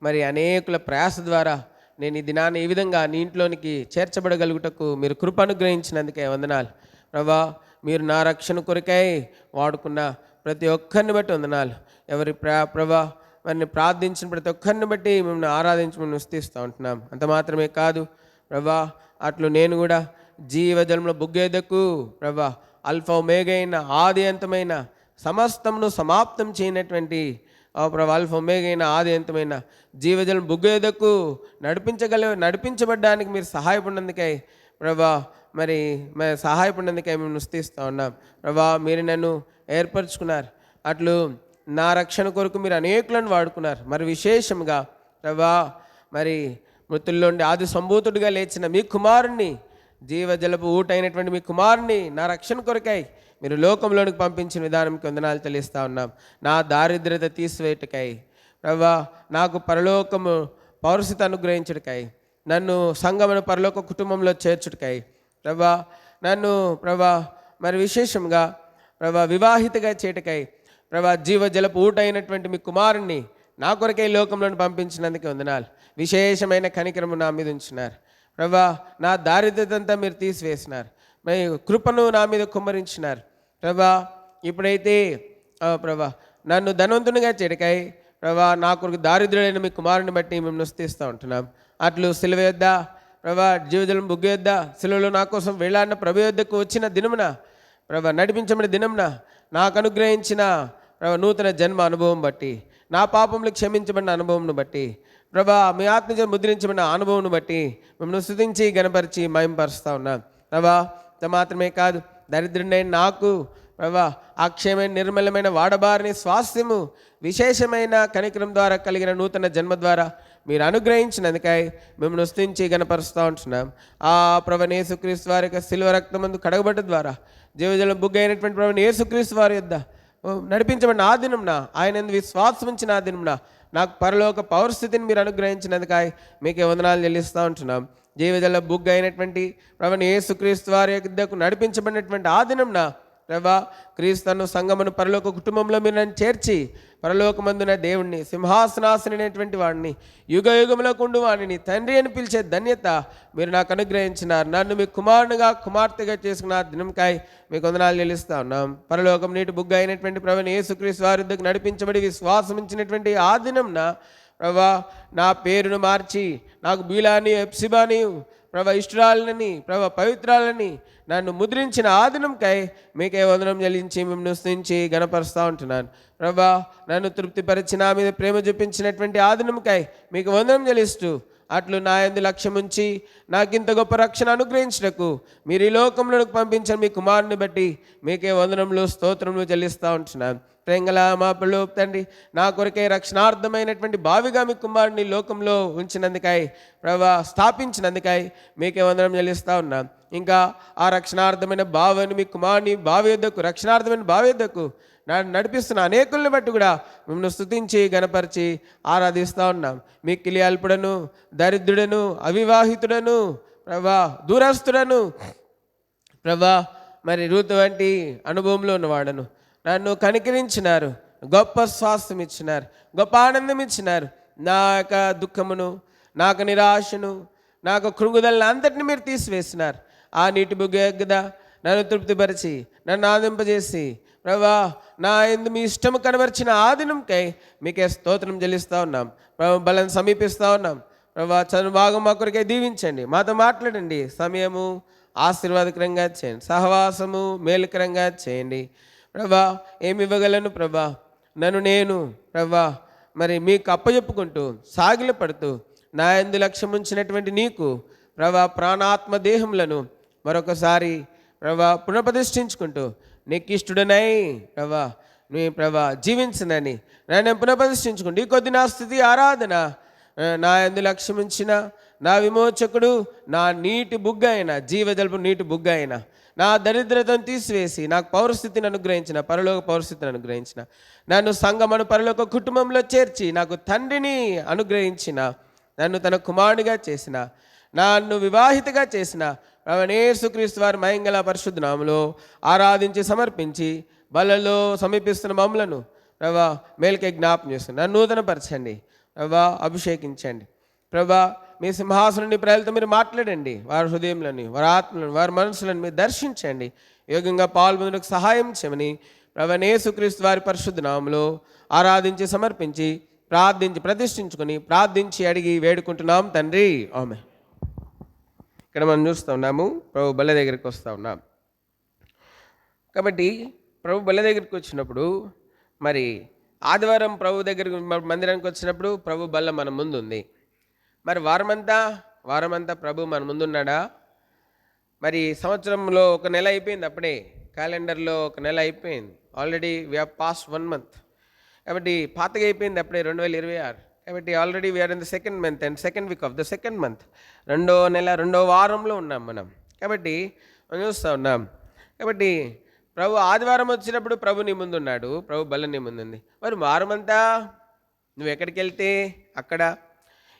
మరి అనేకుల ప్రయాస ద్వారా నేను ఈ దినాన్ని ఈ విధంగా నీ ఇంట్లోనికి చేర్చబడగలుగుటకు మీరు కృప అనుగ్రహించినందుకే వందనాలు ప్రభా. మీరు నా రక్షణ కొరకై వాడుకున్న ప్రతి ఒక్కరిని బట్టి వందనాలు. ఎవరి ప్రభా వారిని ప్రార్థించిన ప్రతి ఒక్కరిని బట్టి మిమ్మల్ని ఆరాధించి మిమ్మల్ని స్తుతిస్తూ ఉంటున్నాం. అంత మాత్రమే కాదు ప్రభా, అట్లు నేను కూడా జీవజలంలో బుగ్గేదకు ప్రభా అల్ఫా ఒమేగా అయిన ఆది అంతమైన సమస్తమును సమాప్తం చేయనటువంటి ప్రభా అల్ఫా ఒమేగా అయిన ఆది అంతమైన జీవజలం బుగ్గేదకు నడిపించబడ్డానికి మీరు సహాయపడినందుకై ప్రభా మరి సహాయపడినందుకై మేము స్తుతిస్తూ ఉన్నాం ప్రభా. మీరు నన్ను ఏర్పరచుకున్నారు, అట్లు నా రక్షణ కొరకు మీరు అనేకులను వాడుకున్నారు. మరి విశేషంగా ప్రభా మరి మృతుల్లోండి ఆది సంభూతుడిగా లేచిన మీ కుమారుణ్ణి, జీవజలపు ఊటైనటువంటి మీ కుమారుణ్ణి నా రక్షణ కొరకై మీరు లోకంలోనికి పంపించిన విధానంకి వందనాలు చెల్లిస్తూ ఉన్నాం. నా దారిద్ర్యత తీసివేయటకై ప్రభా, నాకు పరలోకము పౌరసత అనుగ్రహించుటకై, నన్ను సంఘమును పరలోక కుటుంబంలో చేర్చుటకై ప్రభా, నన్ను ప్రభా మరి విశేషంగా ప్రభా వివాహితగా చేయటకై ప్రభా జీవజలపు ఊటైనటువంటి మీ కుమారుణ్ణి నా కొరకై లోకంలోని పంపించినందుకే వందనాలు. విశేషమైన కనికరము నా మీద ఉంచినారు ప్రభా. నా దారిద్ర్యతంతా మీరు తీసివేసినారు, మరి కృపను నా మీద కుమ్మరించినారు ప్రభా. ఇప్పుడైతే ప్రభా నన్ను ధనవంతునిగా చేయటకై ప్రభా నా కొరకు దారిద్ర్యుడైన మీ కుమారుని బట్టి మేము స్తుతిస్తూ ఉంటున్నాం. అట్లు సిలువ యొద్ద ప్రభా జీవజలం బుగ్గ యొద్ద సిలువలో నా కోసం వేలాడిన ప్రభు యొద్దకు వచ్చిన దినమున ప్రభా నడిపించబడిన దినమున నాకు అనుగ్రహించిన ప్రభా నూతన జన్మ అనుభవం బట్టి, నా పాపములు క్షమించబడిన అనుభవంను బట్టి, ప్రభా మీ ఆత్మజ ముద్రించబడిన అనుభవం బట్టి మిమ్మల్ని స్తుతించి గణపరిచి మహింపరుస్తూ ఉన్నాను ప్రభా. మాత్రమే కాదు, దరిద్రుడైన నాకు ప్రభా అక్షయమైన నిర్మలమైన వాడబారిని స్వాస్థ్యము విశేషమైన కనికరం ద్వారా కలిగిన నూతన జన్మ ద్వారా మీరు అనుగ్రహించినందుకై మిమ్మల్ని స్తుతించి గణపరుస్తూ ఉంటున్నాం. ఆ ప్రభు యేసుక్రీస్తు వారి యొక్క శిలువ రక్తమందు కడగబడ్డ ద్వారా జీవజలం బుగ్గ అయినటువంటి ప్రభు యేసుక్రీస్తు వారి యొద్ద నడిపించబడిన ఆ దినంన, ఆయన విశ్వాసం ఉంచిన ఆ దినంన నాకు పరలోక పౌరస్థితిని మీరు అనుగ్రహించినందుకై మీకే వందనాలు చెల్లిస్తూ ఉంటున్నాం. జీవజల బుగ్గ అయినటువంటి ప్రభు యేసుక్రీస్తు వారి యొద్దకు నడిపించబడినటువంటి ఆ దినంన ప్రభా క్రీస్తును సంగమును పరలోక కుటుంబంలో మీరు నన్ను చేర్చి పరలోకమందున దేవుణ్ణి సింహాసనాసనైనటువంటి వాడిని యుగ యుగములో ఉండు వాడిని తండ్రి అని పిలిచే ధన్యత మీరు నాకు అనుగ్రహించినారు. నన్ను మీ కుమారునిగా కుమార్తెగా చేసుకున్న దినంకాయ మీకు వందనాలు చెల్లిస్తా ఉన్నాం. పరలోకం నీటి బుగ్గ అయినటువంటి ప్రభుని యేసుక్రీస్తు వారి వద్దకు నడిపించబడి విశ్వాసం ఉంచినటువంటి ఆ దినంన ప్రభా నా పేరును మార్చి నాకు బీలాని ఎప్సిబాని ప్రభా ఇష్టురాలని ప్రభా పవిత్రాలని నన్ను ముద్రించిన ఆ దినంకై మీకే వందనం చెల్లించి మిమ్మల్ని స్తుతించి గణపరుస్తూ ఉంటున్నాను ప్రభా. నన్ను తృప్తిపరిచి నా మీద ప్రేమ చూపించినటువంటి ఆ దినంకై మీకు వందనం చెల్లిస్తూ అట్లు నా యందు లక్ష్యం ఉంచి నాకింత గొప్ప రక్షణ అనుగ్రహించటకు మీరు ఈ లోకంలోకి పంపించిన మీ కుమారుని బట్టి మీకే వందనములు స్తోత్రములు చెల్లిస్తూ ఉంటున్నాను. ప్రేంగల మా పిల్లలు తండ్రి, నా కొరకే రక్షణార్థమైనటువంటి భావిగా మీ కుమారుని లోకంలో ఉంచినందుకై ప్రభా స్థాపించినందుకై మీకే వందనం చెల్లిస్తూ ఉన్నాను. ఇంకా ఆ రక్షణార్థమైన భావాన్ని మీ కుమారుని భావి యొద్దకు రక్షణార్థమైన భావి యొద్దకు నడిపిస్తున్న అనేకుల్ని బట్టి కూడా మిమ్మల్ని స్తుతించి గణపరిచి ఆరాధిస్తూ ఉన్నాం. మిక్కిలి అల్పుడను, దరిద్రుడను, అవివాహితుడను, ప్రభా దూరస్తుడను, ప్రభా మరి రూతు వంటి అనుభవంలో ఉన్నవాడను నన్ను కనికరించినారు, గొప్ప స్వాస్థ్యం ఇచ్చినారు, గొప్ప ఆనందం ఇచ్చినారు. నా యొక్క దుఃఖమును, నాకు నిరాశను, నాకు కృంగుదలను అంతటిని మీరు తీసివేసినారు. ఆ నీటి బుగ్గ నన్ను తృప్తిపరిచి నన్ను ఆనందింపజేసి ప్రభా నా యందు మీ ఇష్టము కనబరిచిన ఆ దినంకై మీకే స్తోత్రం చెల్లిస్తూ ఉన్నాం. ప్రభా బలం సమీపిస్తూ ఉన్నాం. ప్రభా చదువు భాగం మా కొరకే దీవించండి, మాతో మాట్లాడండి. సమయము ఆశీర్వాదకరంగా చేయండి, సహవాసము మేలుకరంగా చేయండి. ప్రభా ఏమి ఇవ్వగలను ప్రభా, నన్ను నేను ప్రభా మరి మీకు అప్పచెప్పుకుంటూ సాగిల పడుతూ నా యందు లక్ష్యం ఉంచినటువంటి నీకు ప్రభా ప్రాణాత్మ దేహములను మరొకసారి ప్రభా పునఃప్రతిష్ఠించుకుంటూ నీకు ఇష్టడనై ప్రభా నీ ప్రభా జీవించనని నన్ను పునఃప్రతిష్ఠించుకుంటూ ఈ కొద్ది నా స్థితి ఆరాధన నా యందు లక్ష్యం ఉంచిన నా విమోచకుడు, నా నీటి బుగ్గ అయిన జీవజల్పు నీటి బుగ్గ అయిన నా దరిద్రతను తీసివేసి నాకు పౌరస్థితిని అనుగ్రహించిన, పరలోక పౌరస్థితిని అనుగ్రహించిన, నన్ను సంగమను పరలోక కుటుంబంలో చేర్చి నాకు తండ్రిని అనుగ్రహించిన, నన్ను తన కుమారునిగా చేసిన, నన్ను వివాహితగా చేసిన యేసుక్రీస్తు వారి మహింగల పరిశుద్ధ నామములో ఆరాధించి సమర్పించి బలలో సమీపిస్తున్న మమ్మలను ప్రభా మేలుకే జ్ఞాపం చేస్తుంది. నన్ను నూతనపరచండి ప్రభా, అభిషేకించండి ప్రభా. మీ సింహాసనాన్ని ప్రజలతో మీరు మాట్లాడండి, వారి హృదయంలోని, వారి ఆత్మలను, వారి మనసులను మీరు దర్శించండి. యోగంగా పాల్గొనడానికి సహాయం చేయమని ప్రభు యేసుక్రీస్తు వారి పరిశుద్ధ నామములో ఆరాధించి సమర్పించి ప్రార్థించి ప్రతిష్ఠించుకొని ప్రార్థించి అడిగి వేడుకుంటున్నాం తండ్రి, ఆమేన్. ఇక్కడ మనం చూస్తూ ఉన్నాము ప్రభు బల్ల దగ్గరికి వస్తూ ఉన్నాం. కాబట్టి ప్రభు బల్ల దగ్గరికి వచ్చినప్పుడు మరి ఆదివారం ప్రభు దగ్గరికి మందిరానికి వచ్చినప్పుడు ప్రభు బల్ల మన ముందు ఉంది. మరి వారమంతా ప్రభు మన ముందున్నాడా? మరి సంవత్సరంలో ఒక నెల అయిపోయింది, అప్పుడే క్యాలెండర్లో ఒక నెల అయిపోయింది. Already we have passed 1 month. కాబట్టి పాతగా అయిపోయింది అప్పుడే 2026. కాబట్టి already we are in the second month and second week of the second month. 2వ నెల 2వ వారంలో ఉన్నాం మనం. కాబట్టి మనం చూస్తూ ఉన్నాం. కాబట్టి ప్రభు ఆదివారం వచ్చినప్పుడు ప్రభు నీ ముందున్నాడు, ప్రభు బల్ల నీ ముందుంది. మరి వారమంతా నువ్వు ఎక్కడికి వెళ్తే అక్కడ,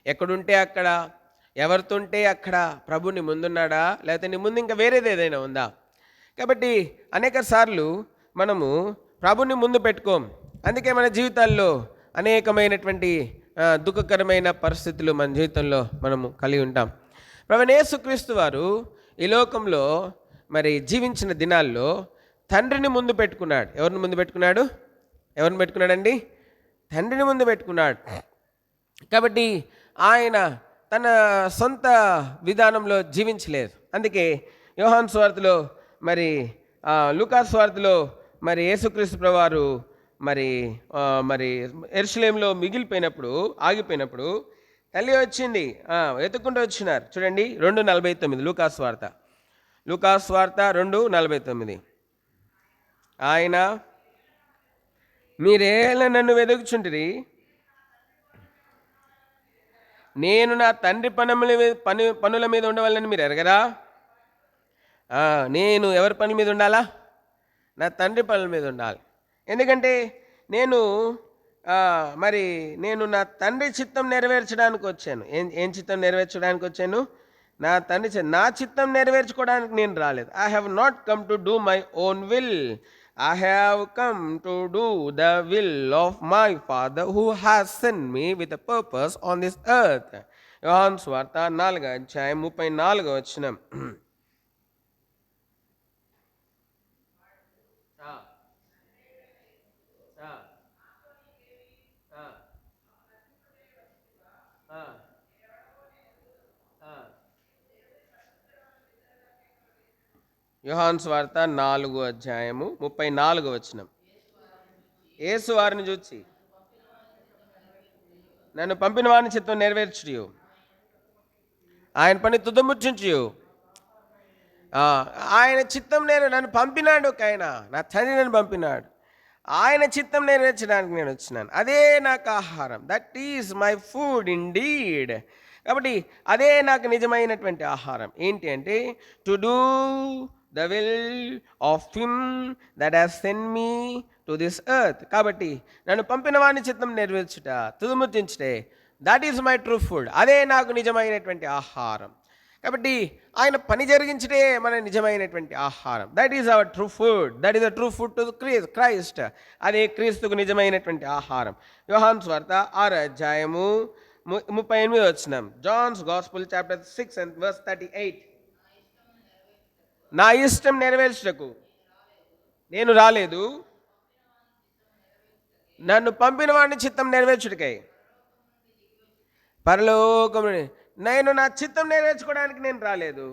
ఎక్కడుంటే అక్కడ, ఎవరితో ఉంటే అక్కడ ప్రభు నీ ముందున్నాడా, లేకపోతే నీ ముందు ఇంకా వేరేది ఏదైనా ఉందా? కాబట్టి అనేక సార్లు మనము ప్రభుని ముందు పెట్టుకోం. అందుకే మన జీవితాల్లో అనేకమైనటువంటి దుఃఖకరమైన పరిస్థితులు మన జీవితంలో మనము కలిగి ఉంటాం. ప్రభు యేసుక్రీస్తు వారు ఈ లోకంలో మరి జీవించిన దినాల్లో తండ్రిని ముందు పెట్టుకున్నాడు. ఎవరిని ముందు పెట్టుకున్నాడు? ఎవరిని పెట్టుకున్నాడండి? తండ్రిని ముందు పెట్టుకున్నాడు. కాబట్టి ఆయన తన సొంత విధానంలో జీవించలేదు. అందుకే యోహాను సువార్తలో మరి లూకా సువార్తలో మరి యేసుక్రీస్తు ప్రభువారు మరి యెరూషలేములో మిగిలిపోయినప్పుడు ఆగిపోయినప్పుడు తల్లి వచ్చింది, వెతుక్కుంటూ వచ్చినారు. చూడండి 2:49 లూకాసు వార్త 2:49. ఆయన, మీరేలా నన్ను వెతుకుచుంటిరి, నేను నా తండ్రి పనుల మీద ఉండవాలని మీరు ఎరగరా? నేను ఎవరి పనుల మీద ఉండాలా? నా తండ్రి పనుల మీద ఉండాలి. ఎందుకంటే నేను నా తండ్రి చిత్తం నెరవేర్చడానికి వచ్చాను. ఏం చిత్తం నెరవేర్చడానికి వచ్చాను? నా చిత్తం నెరవేర్చుకోవడానికి నేను రాలేదు. I have not come to do my own will, I have come to do the will of my Father who has sent me with a purpose on this earth. యోహాను సువార్త 4:34. యోహాను సువార్త 4:34. యేసు వారిని చూచి, నన్ను పంపిన వారిని చిత్తం నెరవేర్చుటయు, ఆయన పని తుదముట్టించు. ఆయన చిత్తం నన్ను పంపినాడు ఒక ఆయన, నా తండ్రి నన్ను పంపినాడు. ఆయన చిత్తం నెరవేర్చడానికి నేను వచ్చినాను. అదే నాకు ఆహారం. That is my food indeed. కాబట్టి అదే నాకు నిజమైనటువంటి ఆహారం. ఏంటి అంటే to do the will of him that has sent me to this earth. కాబట్టి నన్ను పంపిన వాడిని చిత్తం నెరవేర్చుట, తుదముట్టించుటే, that is my true food. అదే నాకు నిజమైనటువంటి ఆహారం. కాబట్టి ఆయన పని జరిగించడే మన నిజమైనటువంటి ఆహారం. That is our true food. That is the true food to Christ. అదే క్రీస్తుకు నిజమైనటువంటి ఆహారం. యోహాను సువార్త 6:38. John's gospel chapter 6:38. నా ఇష్టం నెరవేర్చుటకు నేను రాలేదు, నన్ను పంపిన వాడిని చిత్తం నెరవేర్చుటకై. పరలోకము, నేను నా చిత్తం నెరవేర్చుకోవడానికి నేను రాలేదు,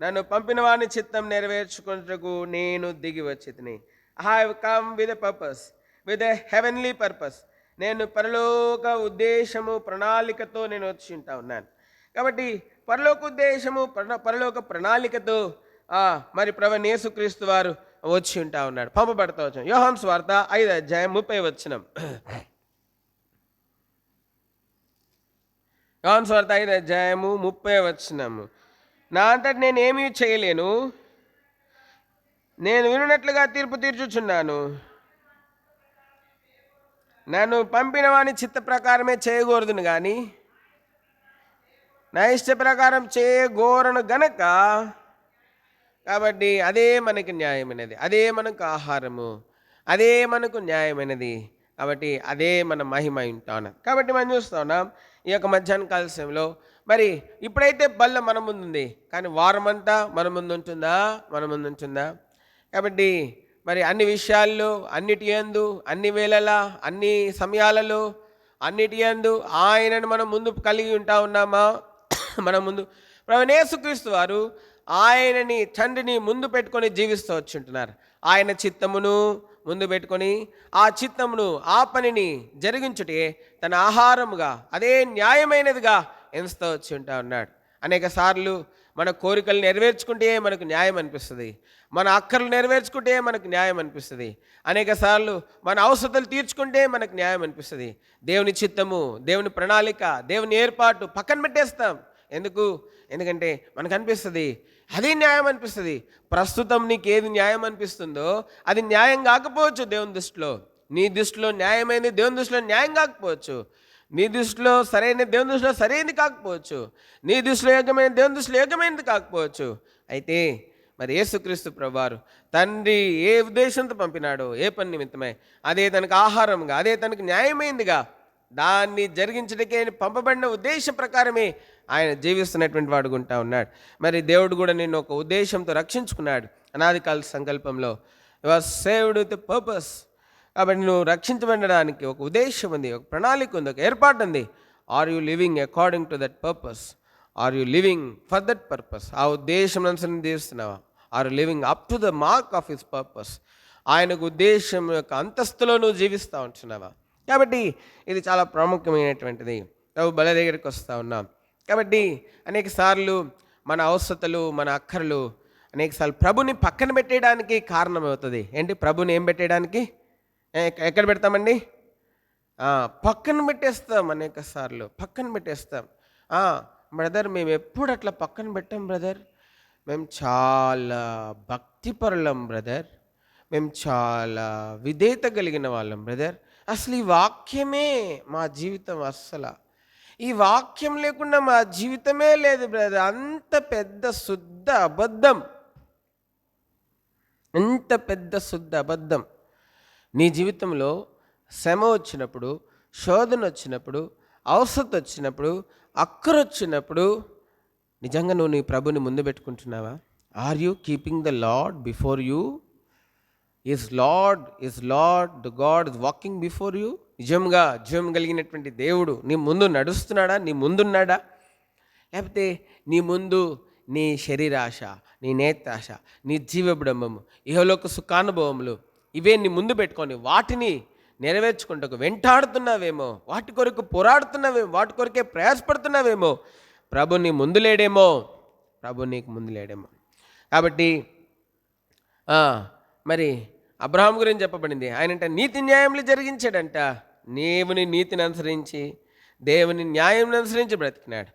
నన్ను పంపిన వాడిని చిత్తం నెరవేర్చుకున్నటకు నేను దిగి వచ్చితిని. I have come with a purpose, with a heavenly purpose. నేను పరలోక ఉద్దేశము ప్రణాళికతో నేను వచ్చి ఉంటా ఉన్నాను. కాబట్టి పరలోక ఉద్దేశము పరలోక ప్రణాళికతో మరి ప్రభువైన యేసుక్రీస్తు వారు వచ్చి ఉంటా ఉన్నాడు, పంపబడతా వచ్చాను. యోహాను సువార్త 5:30. యోహాను సువార్త 5:30. నా అంతటి నేను ఏమీ చేయలేను, నేను వినున్నట్లుగా తీర్పు తీర్చుచున్నాను. నన్ను పంపిన వాని చిత్త ప్రకారమే చేయకూడదును కానీ నా ఇష్ట ప్రకారం చేయగోరను గనక. కాబట్టి అదే మనకి న్యాయమైనది, అదే మనకు ఆహారము, అదే మనకు న్యాయమైనది. కాబట్టి అదే మన మహిమ ఉంటాను. కాబట్టి మనం చూస్తూ ఉన్నాం ఈ యొక్క మధ్యాహ్న కాల సమయంలో. మరి ఇప్పుడైతే బల్ల మన ముందుంది, కానీ వారమంతా మన ముందు ఉంటుందా? మన ముందు ఉంటుందా? కాబట్టి మరి అన్ని విషయాల్లో, అన్నిటి యందు, అన్ని వేళలా, అన్ని సమయాలలో, అన్నిటి యందు ఆయనను మనం ముందు కలిగి ఉంటా ఉన్నామా? మన ముందు ప్రభువైన యేసుక్రీస్తు వారు ఆయనని, తండ్రిని ముందు పెట్టుకొని జీవిస్తూ వచ్చి ఉంటున్నారు. ఆయన చిత్తమును ముందు పెట్టుకొని ఆ చిత్తమును, ఆ పనిని జరిగించుటే తన ఆహారముగా, అదే న్యాయమైనదిగా ఎంచుతూ వచ్చి ఉంటా ఉన్నాడు. అనేక సార్లు మన కోరికలు నెరవేర్చుకుంటే మనకు న్యాయం అనిపిస్తుంది, మన అక్కర్లు నెరవేర్చుకుంటే మనకు న్యాయం అనిపిస్తుంది, అనేక సార్లు మన అవసరాలు తీర్చుకుంటే మనకు న్యాయం అనిపిస్తుంది. దేవుని చిత్తము, దేవుని ప్రణాళిక, దేవుని ఏర్పాటు పక్కన పెట్టేస్తాం. ఎందుకంటే మనకు అనిపిస్తుంది అది న్యాయం అనిపిస్తుంది. ప్రస్తుతం నీకు ఏది న్యాయం అనిపిస్తుందో అది న్యాయం కాకపోవచ్చు దేవుని దృష్టిలో. నీ దృష్టిలో న్యాయమైనది దేవుని దృష్టిలో న్యాయం కాకపోవచ్చు, నీ దృష్టిలో సరైన దేవుని దృష్టిలో సరైనది కాకపోవచ్చు, నీ దృష్టిలో యోగ్యమైన దేవుని దృష్టిలో యోగ్యమైనది కాకపోవచ్చు. అయితే మరి యేసుక్రీస్తు ప్రభువారు తండ్రి ఏ ఉద్దేశంతో పంపినాడో, ఏ పని నిమిత్తమై, అదే తనకు ఆహారంగా, అదే తనకు న్యాయమైనదిగా, దాన్ని జరిగించడానికే పంపబడిన ఉద్దేశ ప్రకారమే ఆయన జీవిస్తున్నటువంటి వాడు ఉంటా ఉన్నాడు. మరి దేవుడు కూడా నిన్ను ఒక ఉద్దేశంతో రక్షించుకున్నాడు. అనాది కాల సంకల్పంలో you are saved with purpose. కాబట్టి నువ్వు రక్షించబడడానికి ఒక ఉద్దేశం ఉంది, ఒక ప్రణాళిక ఉంది, ఒక ఏర్పాటు ఉంది. Are you living according to that purpose? Are you living for that purpose? ఆ ఉద్దేశం అనుసరించి జీవిస్తున్నావా? Are you living up to the mark of his purpose? ఆయనకు ఉద్దేశం యొక్క అంతస్తులో నువ్వు జీవిస్తూ ఉంటున్నావా? కాబట్టి ఇది చాలా ప్రాముఖ్యమైనటువంటిది. ప్రభు బల దగ్గరికి వస్తూ ఉన్నాం. కాబట్టి అనేక సార్లు మన అవసరతలు, మన అక్కర్లు అనేకసార్లు ప్రభుని పక్కన పెట్టేయడానికి కారణమవుతుంది. ఏంటి? ప్రభుని ఏం పెట్టేయడానికి? ఎక్కడ పెడతామండి? పక్కన పెట్టేస్తాం. అనేక సార్లు పక్కన పెట్టేస్తాం. బ్రదర్, మేము ఎప్పుడు అట్లా పక్కన పెట్టాం బ్రదర్. మేము చాలా భక్తిపరులం బ్రదర్. మేము చాలా విధేయత కలిగిన వాళ్ళం బ్రదర్. అసలు ఈ వాక్యమే మా జీవితం. అస్సలు ఈ వాక్యం లేకుండా మా జీవితమే లేదు బ్రదర్. అంత పెద్ద శుద్ధ అబద్ధం, ఎంత పెద్ద శుద్ధ అబద్ధం. నీ జీవితంలో శ్రమ వచ్చినప్పుడు, శోధన వచ్చినప్పుడు, అవసరం వచ్చినప్పుడు, అక్కర వచ్చినప్పుడు నిజంగా నువ్వు నీ ప్రభుని ముందు పెట్టుకుంటున్నావా? Are you keeping the lord before you? Is lord the god is walking before you? నిజంగా జీవం కలిగినటువంటి దేవుడు నీ ముందు నడుస్తున్నాడా? నీ ముందున్నాడా? లేకపోతే నీ ముందు నీ శరీరాశ, నీ నేత్రాశ, నీ జీవబ్రహ్మము, ఇహలోక సుఖానుభవములు ఇవే నీ ముందు పెట్టుకొని వాటిని నెరవేర్చుకుంటూ వెంటాడుతున్నావేమో, వాటి కొరకు పోరాడుతున్నావేమో, వాటి కొరకే ప్రయాసపడుతున్నావేమో. ప్రభు నీ ముందు లేడేమో, ప్రభు నీకు ముందు లేడేమో. కాబట్టి మరి అబ్రహాం గురించి చెప్పబడింది. ఆయనంట నీతి న్యాయములు జరిగించాడంట. దేవుని నీతిని అనుసరించి, దేవుని న్యాయం అనుసరించి బ్రతికినాడు.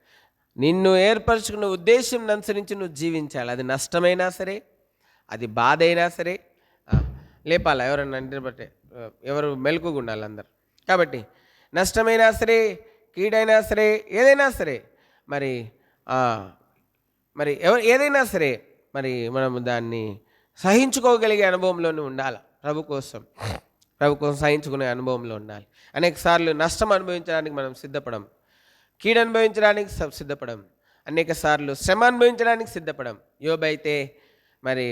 నిన్ను ఏర్పరచుకున్న ఉద్దేశం అనుసరించి నువ్వు జీవించాలి. అది నష్టమైనా సరే, అది బాధ అయినా సరే లేపాలి. ఎవరన్నా అంటే బట్టే ఎవరు మెలకుగా ఉండాలి అందరు. కాబట్టి నష్టమైనా సరే, కీడైనా సరే, ఏదైనా సరే మరి ఏదైనా సరే మరి మనం దాన్ని సహించుకోగలిగే అనుభవంలోనే ఉండాలి. ప్రభు కోసం సహించుకునే అనుభవంలో ఉండాలి. అనేక సార్లు నష్టం అనుభవించడానికి మనం సిద్ధపడం, కీడు అనుభవించడానికి సిద్ధపడం, అనేక సార్లు శ్రమ అనుభవించడానికి సిద్ధపడం. యోబు అయితే మరి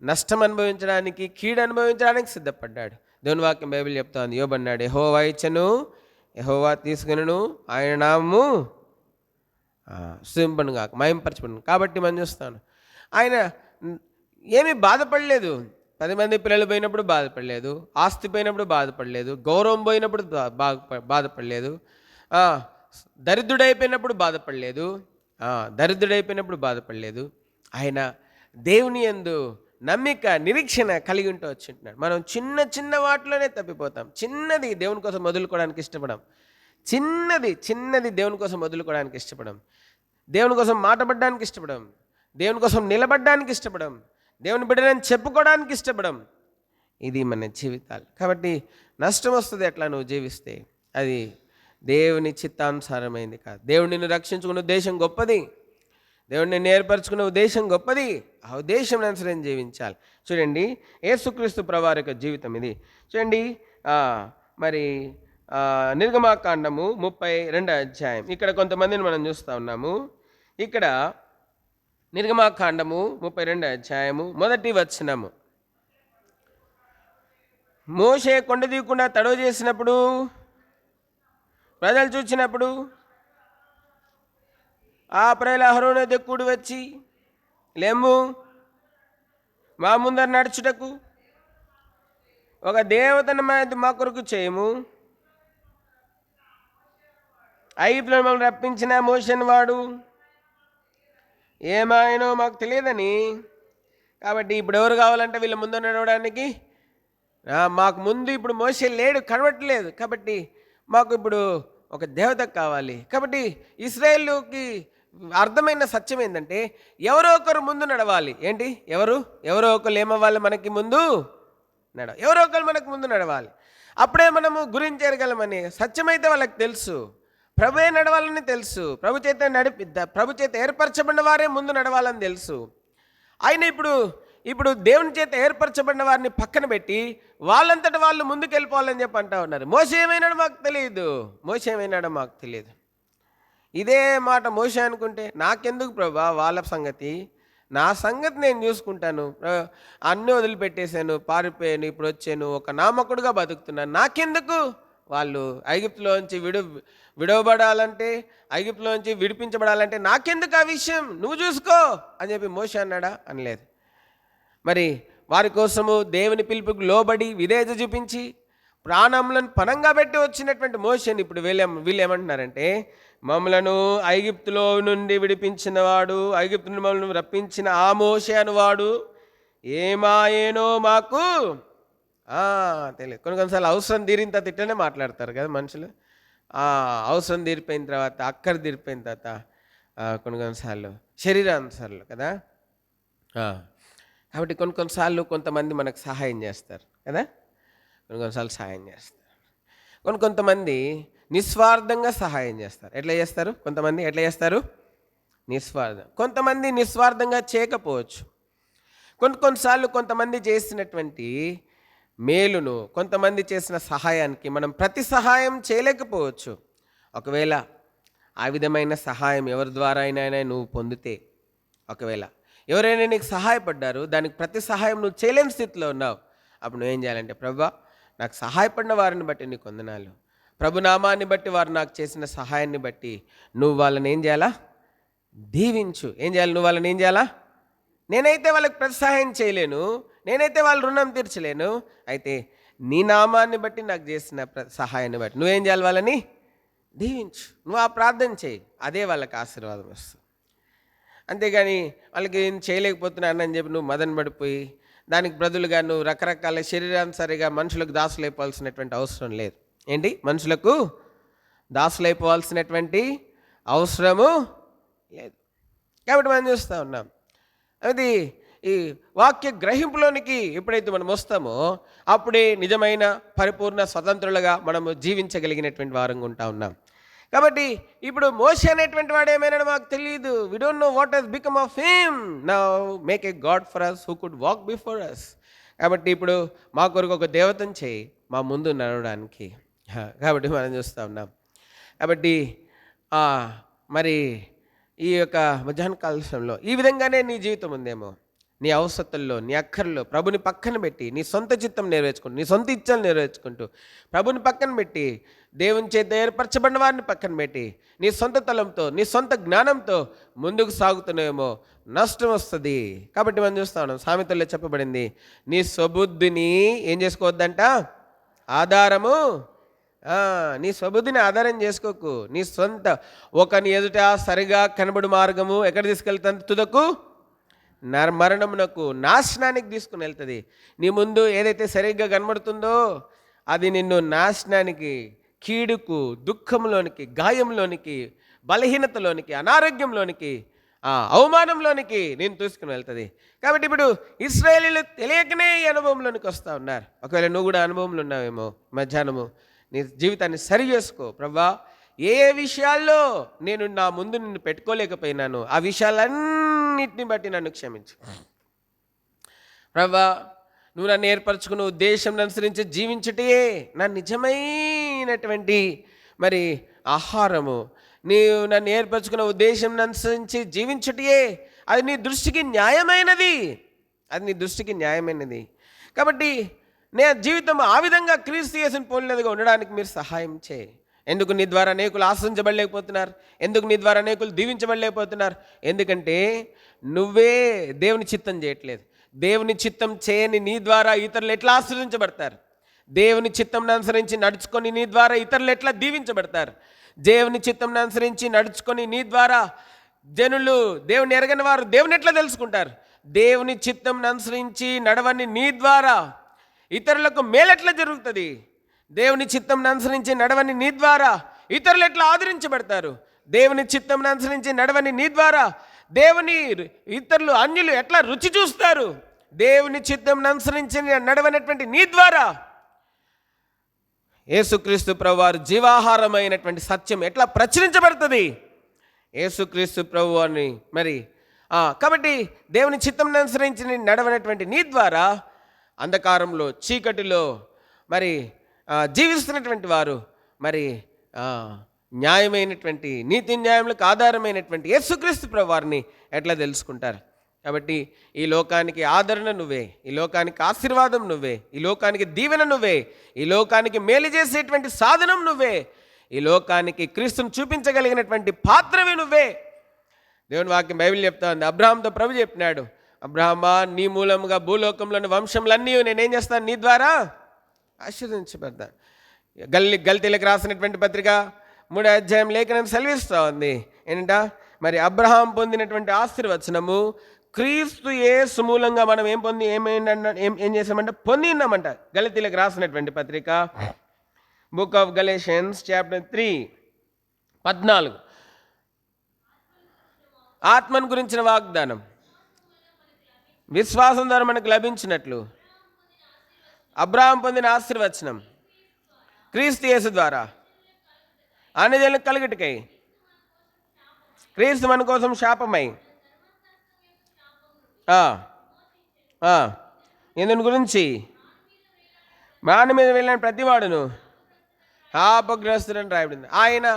నష్టం అనుభవించడానికి, కీడు అనుభవించడానికి సిద్ధపడ్డాడు. దేవుని వాక్యం బైబిల్ చెప్తోంది. యోబు అన్నాడు, యెహోవా ఇచ్చెను, యెహోవా తీసుకును, ఆయన నామము స్తుతింపను గాక, మహింపరచబడును. కాబట్టి మనం చూస్తాను, ఆయన ఏమీ బాధపడలేదు. 10 మంది పిల్లలు పోయినప్పుడు బాధపడలేదు, ఆస్తి పోయినప్పుడు బాధపడలేదు, గౌరవం పోయినప్పుడు బాధపడలేదు, దరిద్రుడైపోయినప్పుడు బాధపడలేదు. ఆయన దేవుని యందు నమ్మిక, నిరీక్షణ కలిగి ఉంటూ వచ్చింటున్నాడు. మనం చిన్న చిన్న వాటిలోనే తప్పిపోతాం. చిన్నది దేవుని కోసం వదులుకోవడానికి ఇష్టపడం, చిన్నది దేవుని కోసం వదులుకోవడానికి ఇష్టపడం, దేవుని కోసం మాటపడడానికి ఇష్టపడం, దేవుని కోసం నిలబడడానికి ఇష్టపడం, దేవుని బిడ్డలని చెప్పుకోవడానికి ఇష్టపడం. ఇది మన జీవితాలు. కాబట్టి నష్టం వస్తుంది అట్లా నువ్వు జీవిస్తే. అది దేవుని చిత్తానుసారమైంది కాదు. దేవుడు నిన్ను రక్షించుకున్న ఉద్దేశం గొప్పది, దేవుడు నిన్ను ఏర్పరచుకున్న ఉద్దేశం గొప్పది. ఆ ఉద్దేశం అనుసరించి జీవించాలి. చూడండి, యేసుక్రీస్తు ప్రభువారి యొక్క జీవితం ఇది. చూడండి, మరి నిర్గమాకాండము 32వ అధ్యాయం. ఇక్కడ కొంతమందిని మనం చూస్తూ ఉన్నాము. ఇక్కడ నిర్గమాకాండము 32వ అధ్యాయము 1వ వచనము. మోషే కొండ దిగకుండా తడవ చేసినప్పుడు ప్రజలు చూచినప్పుడు ఆ ప్రజల అహరోను దిక్కుడు వచ్చి, లేము మా ముందర నడుచుటకు ఒక దేవతను మా కొరకు చేయము. ఐగుప్తులో మమ్మల్ని రప్పించిన మోషేని వాడు ఏమాయనో మాకు తెలియదని. కాబట్టి ఇప్పుడు ఎవరు కావాలంటే వీళ్ళ ముందు నడవడానికి? మాకు ముందు ఇప్పుడు మోషే లేడు, కనబట్టలేదు. కాబట్టి మాకు ఇప్పుడు ఒక దేవత కావాలి. కాబట్టి ఇశ్రాయేలుకి అర్థమైన సత్యం ఏంటంటే ఎవరో ఒకరు ముందు నడవాలి. ఏంటి? ఎవరో ఒకరు ఏమవ్వాలి? మనకి ముందు ఎవరో ఒకరు మనకు ముందు నడవాలి. అప్పుడే మనము గురించి ఎరగలమని సత్యమైతే వాళ్ళకి తెలుసు. ప్రభువే నడవాలని తెలుసు. ప్రభు చేత ఏర్పరచబడిన వారే ముందు నడవాలని తెలుసు. ఆయన ఇప్పుడు దేవుని చేత ఏర్పరచబడిన వారిని పక్కన పెట్టి వాళ్ళంతటా వాళ్ళు ముందుకు వెళ్ళిపోవాలని చెప్పి అంటూ ఉన్నారు. మోషే ఏమైనాడో మాకు తెలియదు. ఇదే మాట మోషే అనుకుంటే, నాకెందుకు ప్రభా వాళ్ళ సంగతి, నా సంగతి నేను చూసుకుంటాను, అన్నీ వదిలిపెట్టేశాను, పారిపోయాను, ఇప్పుడు వచ్చాను, ఒక నామకుడుగా బతుకుతున్నాను, నాకెందుకు? వాళ్ళు ఐగుప్తులోంచి విడవబడాలంటే, ఐగుప్తులోంచి విడిపించబడాలంటే నాకెందుకు ఆ విషయం, నువ్వు చూసుకో అని చెప్పి మోషే అన్నాడా? అనలేదు. మరి వారి కోసము దేవుని పిలుపుకు లోబడి విధేయత చూపించి ప్రాణములను పణంగా పెట్టి వచ్చినటువంటి మోషేని ఇప్పుడు వీళ్ళు ఏమంటున్నారంటే, మమ్మలను ఐగుప్తులో నుండి విడిపించినవాడు, ఐగుప్తు నుండి మమ్మల్ని రప్పించిన ఆ మోషే అనువాడు ఏమాయేనో మాకు తెలియదు. కొన్నిసార్లు అవసరం తీరిన తర్వాత ఇట్లనే మాట్లాడతారు కదా మనుషులు. అవసరం తీరిపోయిన తర్వాత, అక్కర తీరిపోయిన తర్వాత కొన్నిసార్లు శరీరానుసార్లు కదా. కాబట్టి కొన్నిసార్లు కొంతమంది మనకు సహాయం చేస్తారు కదా, కొన్నిసార్లు సహాయం చేస్తారు. కొంతమంది నిస్వార్థంగా సహాయం చేస్తారు. ఎట్లా చేస్తారు? కొంతమంది ఎట్లా చేస్తారు? నిస్వార్థం. కొంతమంది నిస్వార్థంగా చేయకపోవచ్చు. కొన్నిసార్లు కొంతమంది చేసినటువంటి మేలును, కొంతమంది చేసిన సహాయానికి మనం ప్రతి సహాయం చేయలేకపోవచ్చు. ఒకవేళ ఆ విధమైన సహాయం ఎవరి ద్వారా అయినా నువ్వు పొందితే, ఒకవేళ ఎవరైనా నీకు సహాయపడ్డారు, దానికి ప్రతి సహాయం నువ్వు చేయలేని స్థితిలో ఉన్నావు, అప్పుడు నువ్వేం చేయాలంటే, ప్రభువా నాకు సహాయపడిన వారిని బట్టి నీకు వందనాలు, ప్రభునామాన్ని బట్టి వారు నాకు చేసిన సహాయాన్ని బట్టి నువ్వు వాళ్ళని ఏం చేయాలా? దీవించు. ఏం చేయాలి? నువ్వు వాళ్ళని ఏం చేయాలా? నేనైతే వాళ్ళకి ప్రతి సహాయం చేయలేను, నేనైతే వాళ్ళ రుణం తీర్చలేను, అయితే నీ నామాన్ని బట్టి నాకు చేసిన సహాయాన్ని బట్టి నువ్వేం చేయాలి? వాళ్ళని దీవించు. నువ్వు ఆ ప్రార్థన చేయి, అదే వాళ్ళకి ఆశీర్వాదం వస్తుంది. అంతేగాని వాళ్ళకి ఏం చేయలేకపోతున్నాను అని చెప్పి నువ్వు మదన పడిపోయి దానికి బదులుగా నువ్వు రకరకాల శరీరానుసారిగా మనుషులకు దాసులైపోవాల్సినటువంటి అవసరం లేదు. ఏంటి? మనుషులకు దాసులైపోవాల్సినటువంటి అవసరము లేదు. కాబట్టి మనం చూస్తూ ఉన్నాం, అది ఈ వాక్య గ్రహింపులోనికి ఎప్పుడైతే మనం వస్తామో అప్పుడే నిజమైన పరిపూర్ణ స్వతంత్రులుగా మనము జీవించగలిగినటువంటి వారంగా ఉంటా ఉన్నాం. కాబట్టి ఇప్పుడు మోషే అనేటువంటి వాడు ఏమైనా మాకు తెలియదు. We don't know what has become of him. Now make a god for us who could walk before us. కాబట్టి ఇప్పుడు మా కొరకు ఒక దేవతను చేయి మా ముందు నడవడానికి. కాబట్టి మనం చూస్తూ ఉన్నాం. కాబట్టి మరి ఈ యొక్క మధ్యాహ్న కాలంలో ఈ విధంగానే నీ జీవితం ఉందేమో, నీ అవసరతల్లో, నీ అక్కర్లో ప్రభుని పక్కన పెట్టి నీ సొంత చిత్తం నెరవేర్చుకుంటూ, నీ సొంత ఇచ్చలు నెరవేర్చుకుంటూ ప్రభుని పక్కన పెట్టి, దేవుని చేత ఏర్పరచబడిన వారిని పక్కన పెట్టి నీ సొంత తలంతో, నీ సొంత జ్ఞానంతో ముందుకు సాగుతున్నాయేమో నష్టం వస్తుంది. కాబట్టి మనం చూస్తా ఉన్నాం, సామెతల్లో చెప్పబడింది, నీ స్వబుద్ధిని ఏం చేసుకోవద్దంట? ఆధారము. నీ స్వబుద్ధిని ఆధారం చేసుకోకు. నీ సొంత ఒకని ఎదుట సరిగా కనబడు మార్గము ఎక్కడ తీసుకెళ్తాను? తుదకు మరణమునకు, నాశనానికి తీసుకుని వెళ్తుంది. నీ ముందు ఏదైతే సరిగ్గా కనబడుతుందో అది నిన్ను నాశనానికి, కీడుకు, దుఃఖంలోనికి, గాయంలోనికి, బలహీనతలోనికి, అనారోగ్యంలోనికి, అవమానంలోనికి నేను తీసుకుని వెళ్తుంది. కాబట్టి ఇప్పుడు ఇశ్రాయేలీయులు తెలియకనే ఈ అనుభవంలోనికి వస్తూ ఉన్నారు. ఒకవేళ నువ్వు కూడా అనుభవంలో ఉన్నావేమో, మధ్యాహ్నము నీ జీవితాన్ని సరి చేసుకో. ప్రభువా ఏ విషయాల్లో నేను నా ముందు నిన్ను పెట్టుకోలేకపోయినాను ఆ విషయాలన్నిటిని బట్టి నన్ను క్షమించు. ప్రభువా నువ్వు నన్ను ఏర్పరచుకున్న ఉద్దేశం అనుసరించి జీవించుటే నా నిజమైనటువంటి మరి ఆహారము. నీవు నన్ను ఏర్పరచుకున్న ఉద్దేశం అనుసరించి జీవించుటే అది నీ దృష్టికి న్యాయమైనది, అది నీ దృష్టికి న్యాయమైనది. కాబట్టి నే జీవితం ఆ విధంగా క్రీస్తు యేసుని పోలినదిగా ఉండడానికి మీరు సహాయం చేయి. ఎందుకు నీ ద్వారా అనేకులు ఆశ్రయించబడలేకపోతున్నారు? ఎందుకు నీ ద్వారా అనేకులు దీవించబడలేకపోతున్నారు? ఎందుకంటే నువ్వే దేవుని చిత్తం చేయట్లేదు. దేవుని చిత్తం చేయని నీ ద్వారా ఇతరులు ఎట్లా ఆశ్రయించబడతారు? దేవుని చిత్తం అనుసరించి నడుచుకొని నీ ద్వారా ఇతరులు ఎట్లా దీవించబడతారు? దేవుని చిత్తం అనుసరించి నడుచుకొని నీ ద్వారా జనులు, దేవుని ఎరగని వారు దేవుని ఎట్లా తెలుసుకుంటారు? దేవుని చిత్తం అనుసరించి నడవని నీ ద్వారా ఇతరులకు మేలెట్లా జరుగుతుంది? దేవుని చిత్తం అనుసరించి నడవని నీ ద్వారా ఇతరులు ఎట్లా ఆదరించబడతారు? దేవుని చిత్తం అనుసరించి నడవని నీ ద్వారా దేవుని ఇతరులు, అన్యులు ఎట్లా రుచి చూస్తారు? దేవుని చిత్తం అనుసరించి నడవనటువంటి నీ ద్వారా యేసుక్రీస్తు ప్రభువారు జీవాహారమైనటువంటి సత్యం ఎట్లా ప్రచురించబడుతుంది? యేసుక్రీస్తు ప్రభు అని మరి కాబట్టి దేవుని చిత్తం అనుసరించి నడవనటువంటి నీ ద్వారా అంధకారంలో, చీకటిలో మరి జీవిస్తున్నటువంటి వారు మరి న్యాయమైనటువంటి, నీతి న్యాయములకు ఆధారమైనటువంటి యేసుక్రీస్తు ప్రభువారిని ఎట్లా తెలుసుకుంటారు? కాబట్టి ఈ లోకానికి ఆదరణ నువ్వే, ఈ లోకానికి ఆశీర్వాదం నువ్వే, ఈ లోకానికి దీవెన నువ్వే, ఈ లోకానికి మేలు చేసేటువంటి సాధనం నువ్వే, ఈ లోకానికి క్రీస్తును చూపించగలిగినటువంటి పాత్రవి నువ్వే. దేవుని వాక్యం బైబిల్ చెప్తా ఉంది, అబ్రహాంతో ప్రభు చెప్పినాడు, అబ్రహమా, నీ మూలముగా భూలోకంలోని వంశంలన్నీ నేనేం చేస్తాను, నీ ద్వారా ఆశీర్వదించబడతాను. గల్తీలకు రాసినటువంటి పత్రిక 3వ అధ్యాయం లేఖనం సెలవిస్తూ ఉంది ఏంటంట, మరి అబ్రహాం పొందినటువంటి ఆశీర్వచనము క్రీస్తు యేసు మూలంగా మనం ఏం చేసామంటే పొంది ఉన్నామంట. గల్తీలకు రాసినటువంటి పత్రిక బుక్ ఆఫ్ గలేషియన్స్ చాప్టర్ 3:14 ఆత్మను గురించిన వాగ్దానం విశ్వాసం ద్వారా మనకు లభించినట్లు అబ్రహాం పొందిన ఆశీర్వచనం క్రీస్తు యేసు ద్వారా అన్యజనులకు కలుగుటకై క్రీస్తు మన కోసం శాపమై ఇందుని గురించి మాన మీద వెళ్ళిన ప్రతివాడును శాపగ్రస్తుడని రాయబడింది. ఆయన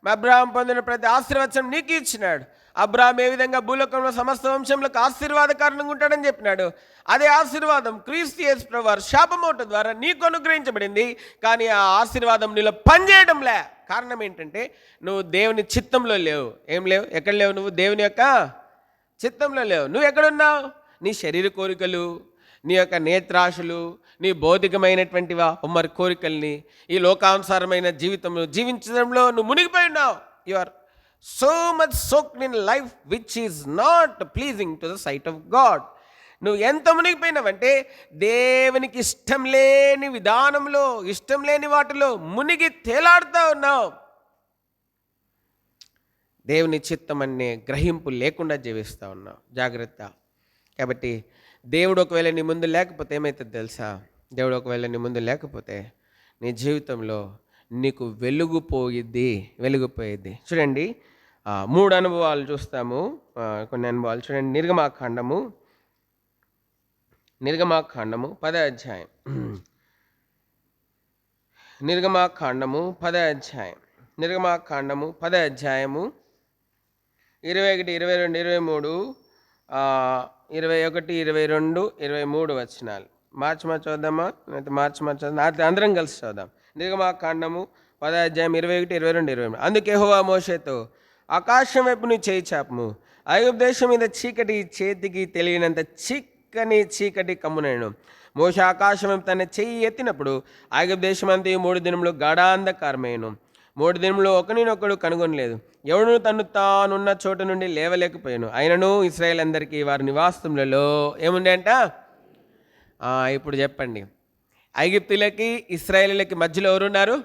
అబ్రహాం పొందిన ప్రతి ఆశీర్వచనం నీకు ఇచ్చినాడు. అబ్రహాం ఏ విధంగా భూలోకంలో సమస్త వంశంలోకి ఆశీర్వాద కారణంగా ఉంటాడని చెప్పినాడు, అదే ఆశీర్వాదం క్రీస్తు యేసు ప్రభువారు శాపమోట ద్వారా నీకు అనుగ్రహించబడింది. కానీ ఆ ఆశీర్వాదం నీలో పనిచేయడంలే. కారణం ఏంటంటే నువ్వు దేవుని చిత్తంలో లేవు. ఏం లేవు? ఎక్కడ లేవు? నువ్వు దేవుని యొక్క చిత్తంలో లేవు. నువ్వు ఎక్కడున్నావు? నీ శరీర కోరికలు, నీ యొక్క నేత్రాశలు, నీ భౌతికమైనటువంటి మరి కోరికల్ని, ఈ లోకానుసారమైన జీవితంలో జీవించడంలో నువ్వు మునిగిపోయి ఉన్నావు. You are so much soaked in life which is not pleasing to the sight of God. నువ్వు ఎంత మునిగిపోయినావంటే దేవునికి ఇష్టం లేని విధానంలో, ఇష్టం లేని వాటిలో మునిగి తేలాడుతూ ఉన్నావు. దేవుని చిత్తం అనే గ్రహింపు లేకుండా జీవిస్తూ ఉన్నావు. జాగ్రత్త. కాబట్టి దేవుడు ఒకవేళ నీ ముందు లేకపోతే ఏమవుతుంది తెలుసా? దేవుడు ఒకవేళ నీ ముందు లేకపోతే నీ జీవితంలో నీకు వెలుగుపోయిద్ది. చూడండి, 3 అనుభవాలు చూస్తాము. కొన్ని అనుభవాలు చూడండి. నిర్గమాకాండము 10వ అధ్యాయం. నిర్గమాకాండము 10వ అధ్యాయం 21, 22, 23, 21, 22, 23 వచనాలు. మార్చి చూద్దామా? మార్చి చూద్దాం. అందరం కలిసి చూద్దాం. నిర్గమాకాండము 10వ అధ్యాయం 21, 22, 23. అందుకే యెహోవా మోషేతో, ఆకాశం వైపు నువ్వు చేయి చాపము, ఐగుప్తు దేశం మీద చీకటి చేతికి తెలియనంత చిక్కని చీకటి కమ్మునేను. మోషే ఆకాశం వైపు తన చెయ్యి ఎత్తినప్పుడు ఐగుప్తు దేశం అంతా 3 దినములు గాఢాంధకారమేను. 3 దినములు ఒకరినొకడు కనుగొనలేదు. ఎవడు తానున్న చోట నుండి లేవలేకపోయాను. అయినను ఇశ్రాయేల్ అందరికీ వారి నివాసములలో ఏముండే అంట? ఇప్పుడు చెప్పండి, ఐగుప్తులకి ఇశ్రాయేలులకి మధ్యలో ఎవరున్నారు?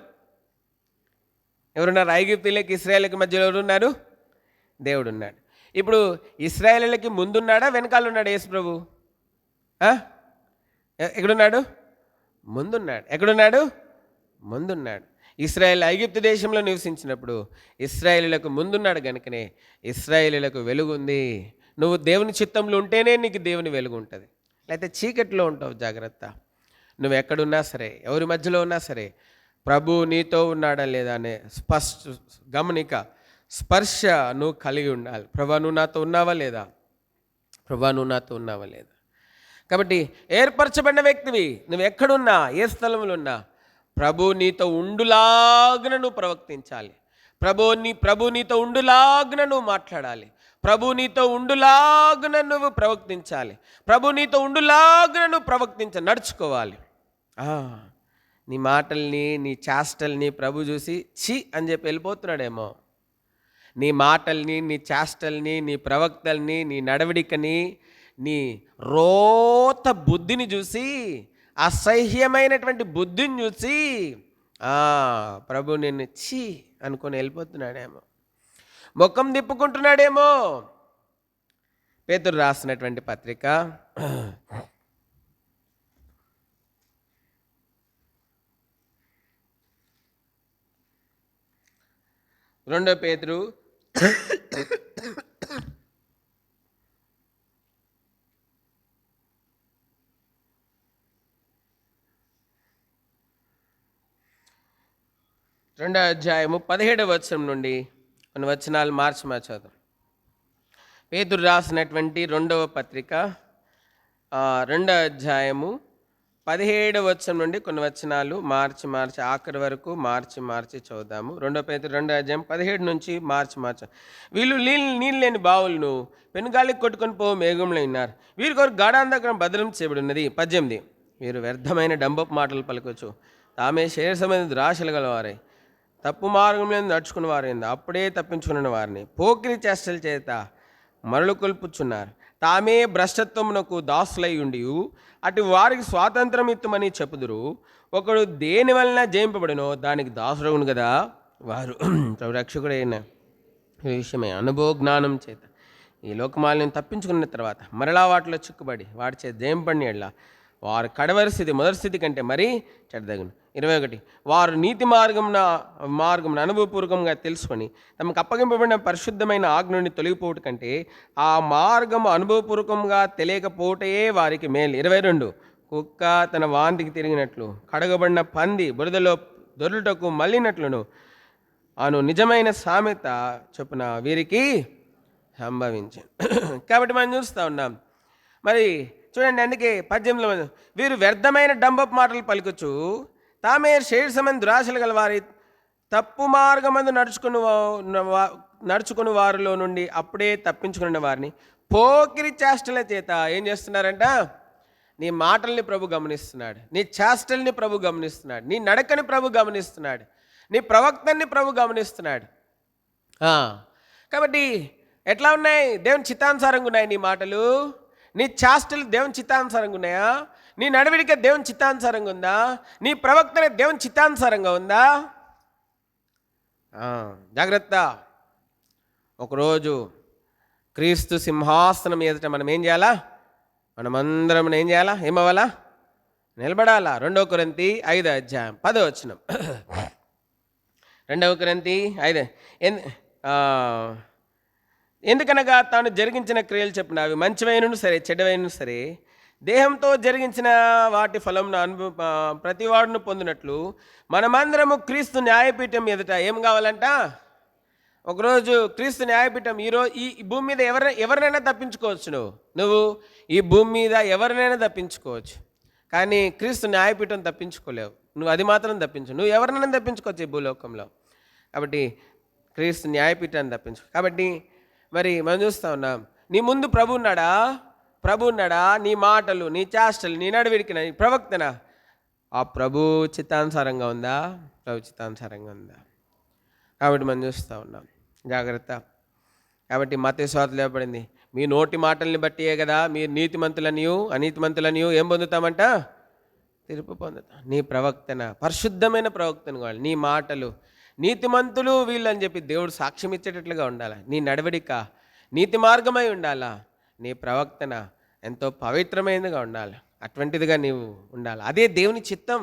ఐగుప్తులకి ఇశ్రాయేలులకి మధ్యలో ఎవరున్నారు? దేవుడు ఉన్నాడు. ఇప్పుడు ఇశ్రాయేలులకి ముందున్నాడా వెనకాల ఉన్నాడు యేసు ప్రభు? ఎక్కడున్నాడు? ముందున్నాడు. ఎక్కడున్నాడు? ముందున్నాడు. ఇశ్రాయేల్ ఐగుప్తు దేశంలో నివసించినప్పుడు ఇశ్రాయేలులకు ముందున్నాడు కనుకనే ఇశ్రాయేలులకు వెలుగుంది. నువ్వు దేవుని చిత్తంలో ఉంటేనే నీకు దేవుని వెలుగు ఉంటుంది. లేకపోతే చీకట్లో ఉంటావు. జాగ్రత్త. నువ్వు ఎక్కడున్నా సరే, ఎవరి మధ్యలో ఉన్నా సరే, ప్రభు నీతో ఉన్నాడా లేదా అనే స్పర్శ నువ్వు కలిగి ఉండాలి. ప్రభా నువ్వు నాతో ఉన్నావా లేదా? కాబట్టి ఏర్పరచబడిన వ్యక్తివి. నువ్వు ఎక్కడున్నా, ఏ స్థలంలో ఉన్నా, ప్రభు నీతో ఉండులాగున నువ్వు ప్రవర్తించాలి. ప్రభు నీతో ఉండులాగున నువ్వు మాట్లాడాలి. ప్రభు నీతో ఉండులాగున నువ్వు ప్రవర్తించాలి. ప్రభు నీతో ఉండులాగున నువ్వు నడుచుకోవాలి. నీ మాటల్ని, నీ చేష్టల్ని ప్రభు చూసి ఛీ అని చెప్పి వెళ్ళిపోతున్నాడేమో. నీ మాటల్ని, నీ చేష్టల్ని, నీ ప్రవక్తల్ని, నీ నడవడికని, నీ రోత బుద్ధిని చూసి, అసహ్యమైనటువంటి బుద్ధిని చూసి ప్రభు నిన్ను ఛీ అనుకొని వెళ్ళిపోతున్నాడేమో, ముఖం తిప్పుకుంటున్నాడేమో. పేతురు రాసినటువంటి పత్రిక 2 పేతురు 2వ అధ్యాయము 17వ వచనం నుండి కొన్ని వచనాలు మార్చి చదువు. పేతురు రాసినటువంటి 2వ పత్రిక 2వ అధ్యాయము 17వ వచనం నుండి కొన్ని వచనాలు మార్చి ఆఖరి వరకు మార్చి చదువుదాము. 2 పేతురు 2వ అధ్యాయం 17 నుంచి మార్చి. వీళ్ళు నీళ్ళు లేని బావులను పెనుగాలికి కొట్టుకొని పో మేఘంలో ఉన్నారు. వీరి కొరకు గాఢాంధకరం భద్రం చేయబడి ఉన్నది. 18 వీరు వ్యర్థమైన డంబపు మాటలు పలుకోవచ్చు, తామే శరీర సంబంధిత ద్రాశలు గలవారై తప్పు మార్గంలో నడుచుకున్న వారైంది అప్పుడే తప్పించుకున్న వారిని పోకిరి చేష్టల చేత మరలు కొల్పుచున్నారు. తామే భ్రష్టత్వమునకు దాసులై ఉండి అటు వారికి స్వాతంత్రం ఇత్తమని చెప్పుదురు. ఒకడు దేని వలన జయింపబడినో దానికి దాసుడవును కదా. వారు రక్షకుడైన విషయమై అనుభవ జ్ఞానం చేత ఈ లోకమాలను తప్పించుకున్న తర్వాత మరలా వాటిలో చిక్కుబడి వాటి చేత జయింపడిన ఎడ్ల వారు కడవరి స్థితి మొదటి స్థితి కంటే మరీ చెడ్డదగును. 21 వారు నీతి మార్గమును అనుభవపూర్వకంగా తెలుసుకొని తమకు అప్పగింపబడిన పరిశుద్ధమైన ఆజ్ఞ నుండి తొలగిపోవటం కంటే ఆ మార్గము అనుభవపూర్వకంగా తెలియకపోవటే వారికి మేలు. 22 కుక్క తన వాంతికి తిరిగినట్లు కడగబడిన పంది బురదలో దొర్లుటకు మళ్ళినట్లును అను నిజమైన సామెత చొప్పున వీరికి సంభవించింది. కాబట్టి మనం చూస్తూ ఉన్నాం. మరి చూడండి, అందుకే 18లో వీరు వ్యర్థమైన డంబపు మాటలు పలుకుచు తామే శరీర సంబంధ దురాశలు గల వారి తప్పు మార్గమందు నడుచుకుని వారిలో నుండి అప్పుడే తప్పించుకున్న వారిని పోకిరి చేష్టల చేత ఏం చేస్తున్నారంట? నీ మాటల్ని ప్రభు గమనిస్తున్నాడు, నీ చేష్టల్ని ప్రభు గమనిస్తున్నాడు, నీ నడకని ప్రభు గమనిస్తున్నాడు, నీ ప్రవక్తని ప్రభు గమనిస్తున్నాడు. కాబట్టి ఎట్లా ఉన్నాయి? దేవుని చిత్తానుసారంగా ఉన్నాయి నీ మాటలు, నీ చేష్టలు దేవుని చిత్తానుసారంగా ఉన్నాయా? నీ నడవడిక దేవుని చిత్తానుసారంగా ఉందా? నీ ప్రవక్తన దేవుని చిత్తానుసారంగా ఉందా? జాగ్రత్త. ఒకరోజు క్రీస్తు సింహాసనం ఎదుట మనం ఏం చేయాలా? మనమందరం ఏం చేయాలా? ఏమవ్వాలా? నిలబడాలా. 2 కొరింథీ 5వ అధ్యాయం 10వ వచనం. 2 కొరింథీ 5. ఎందుకనగా తాను జరిగించిన క్రియలు చెప్పిన అవి మంచివైనను సరే చెడ్డవైనను సరే దేహంతో జరిగించిన వాటి ఫలం ప్రతివాడును పొందినట్లు మనమందరము క్రీస్తు న్యాయపీఠం ఎదుట ఏం కావాలంట? ఒకరోజు క్రీస్తు న్యాయపీఠం. ఈ భూమి మీద ఎవరినైనా తప్పించుకోవచ్చు. నువ్వు ఈ భూమి మీద ఎవరినైనా తప్పించుకోవచ్చు, కానీ క్రీస్తు న్యాయపీఠం తప్పించుకోలేవు. నువ్వు అది మాత్రం తప్పించు. నువ్వు ఎవరినైనా తప్పించుకోవచ్చు ఈ భూలోకంలో. కాబట్టి క్రీస్తు న్యాయపీఠాన్ని తప్పించు. కాబట్టి మరి మనం చూస్తూ ఉన్నాం, నీ ముందు ప్రభు ఉన్నాడా? నీ మాటలు, నీ చేష్టలు, నీ నడవడిక, నీ ప్రవక్తన ఆ ప్రభు చిత్తానుసారంగా ఉందా? ప్రభు చిత్తానుసారంగా ఉందా? కాబట్టి మనం చూస్తూ ఉన్నాం. జాగ్రత్త. కాబట్టి మత్తయి సువార్తలో చెప్పబడింది, మీ నోటి మాటల్ని బట్టియే కదా మీరు నీతిమంతులనియు అనీతిమంతులనియు ఏం పొందుతామంట? తీర్పు పొందుతాం. నీ ప్రవక్తన పరిశుద్ధమైన ప్రవక్తను కావాలి. నీ మాటలు నీతిమంతులు వీళ్ళు అని చెప్పి దేవుడు సాక్ష్యం ఇచ్చేటట్లుగా ఉండాలి. నీ నడవడిక నీతి మార్గమై ఉండాలా. నీ ప్రవక్తన ఎంతో పవిత్రమైనదిగా ఉండాలి. అటువంటిదిగా నీవు ఉండాలి. అదే దేవుని చిత్తం.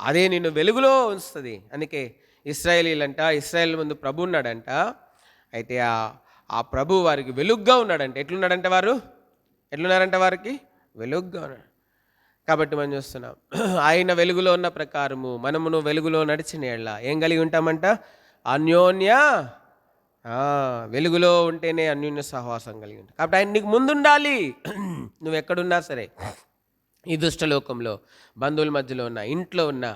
అదే నిన్ను వెలుగులో ఉంచుతుంది. అందుకే ఇశ్రాయేల్ ముందు ప్రభు ఉన్నాడంట. అయితే ఆ ప్రభు వారికి వెలుగుగా ఉన్నాడంట. ఎట్లున్నారంట వారికి వెలుగుగా ఉన్నాడు. కాబట్టి మనం చూస్తున్నాం, ఆయన వెలుగులో ఉన్న ప్రకారము మనమును వెలుగులో నడిచిన ఎడల ఏం కలిగి ఉంటామంట? అన్యోన్య. వెలుగులో ఉంటేనే అన్యోన్య సహవాసం కలిగి ఉంటాం. కాబట్టి ఆయన నీకు ముందుండాలి. నువ్వు ఎక్కడున్నా సరే, ఈ దుష్టలోకంలో బంధువుల మధ్యలో ఉన్నా, ఇంట్లో ఉన్నా,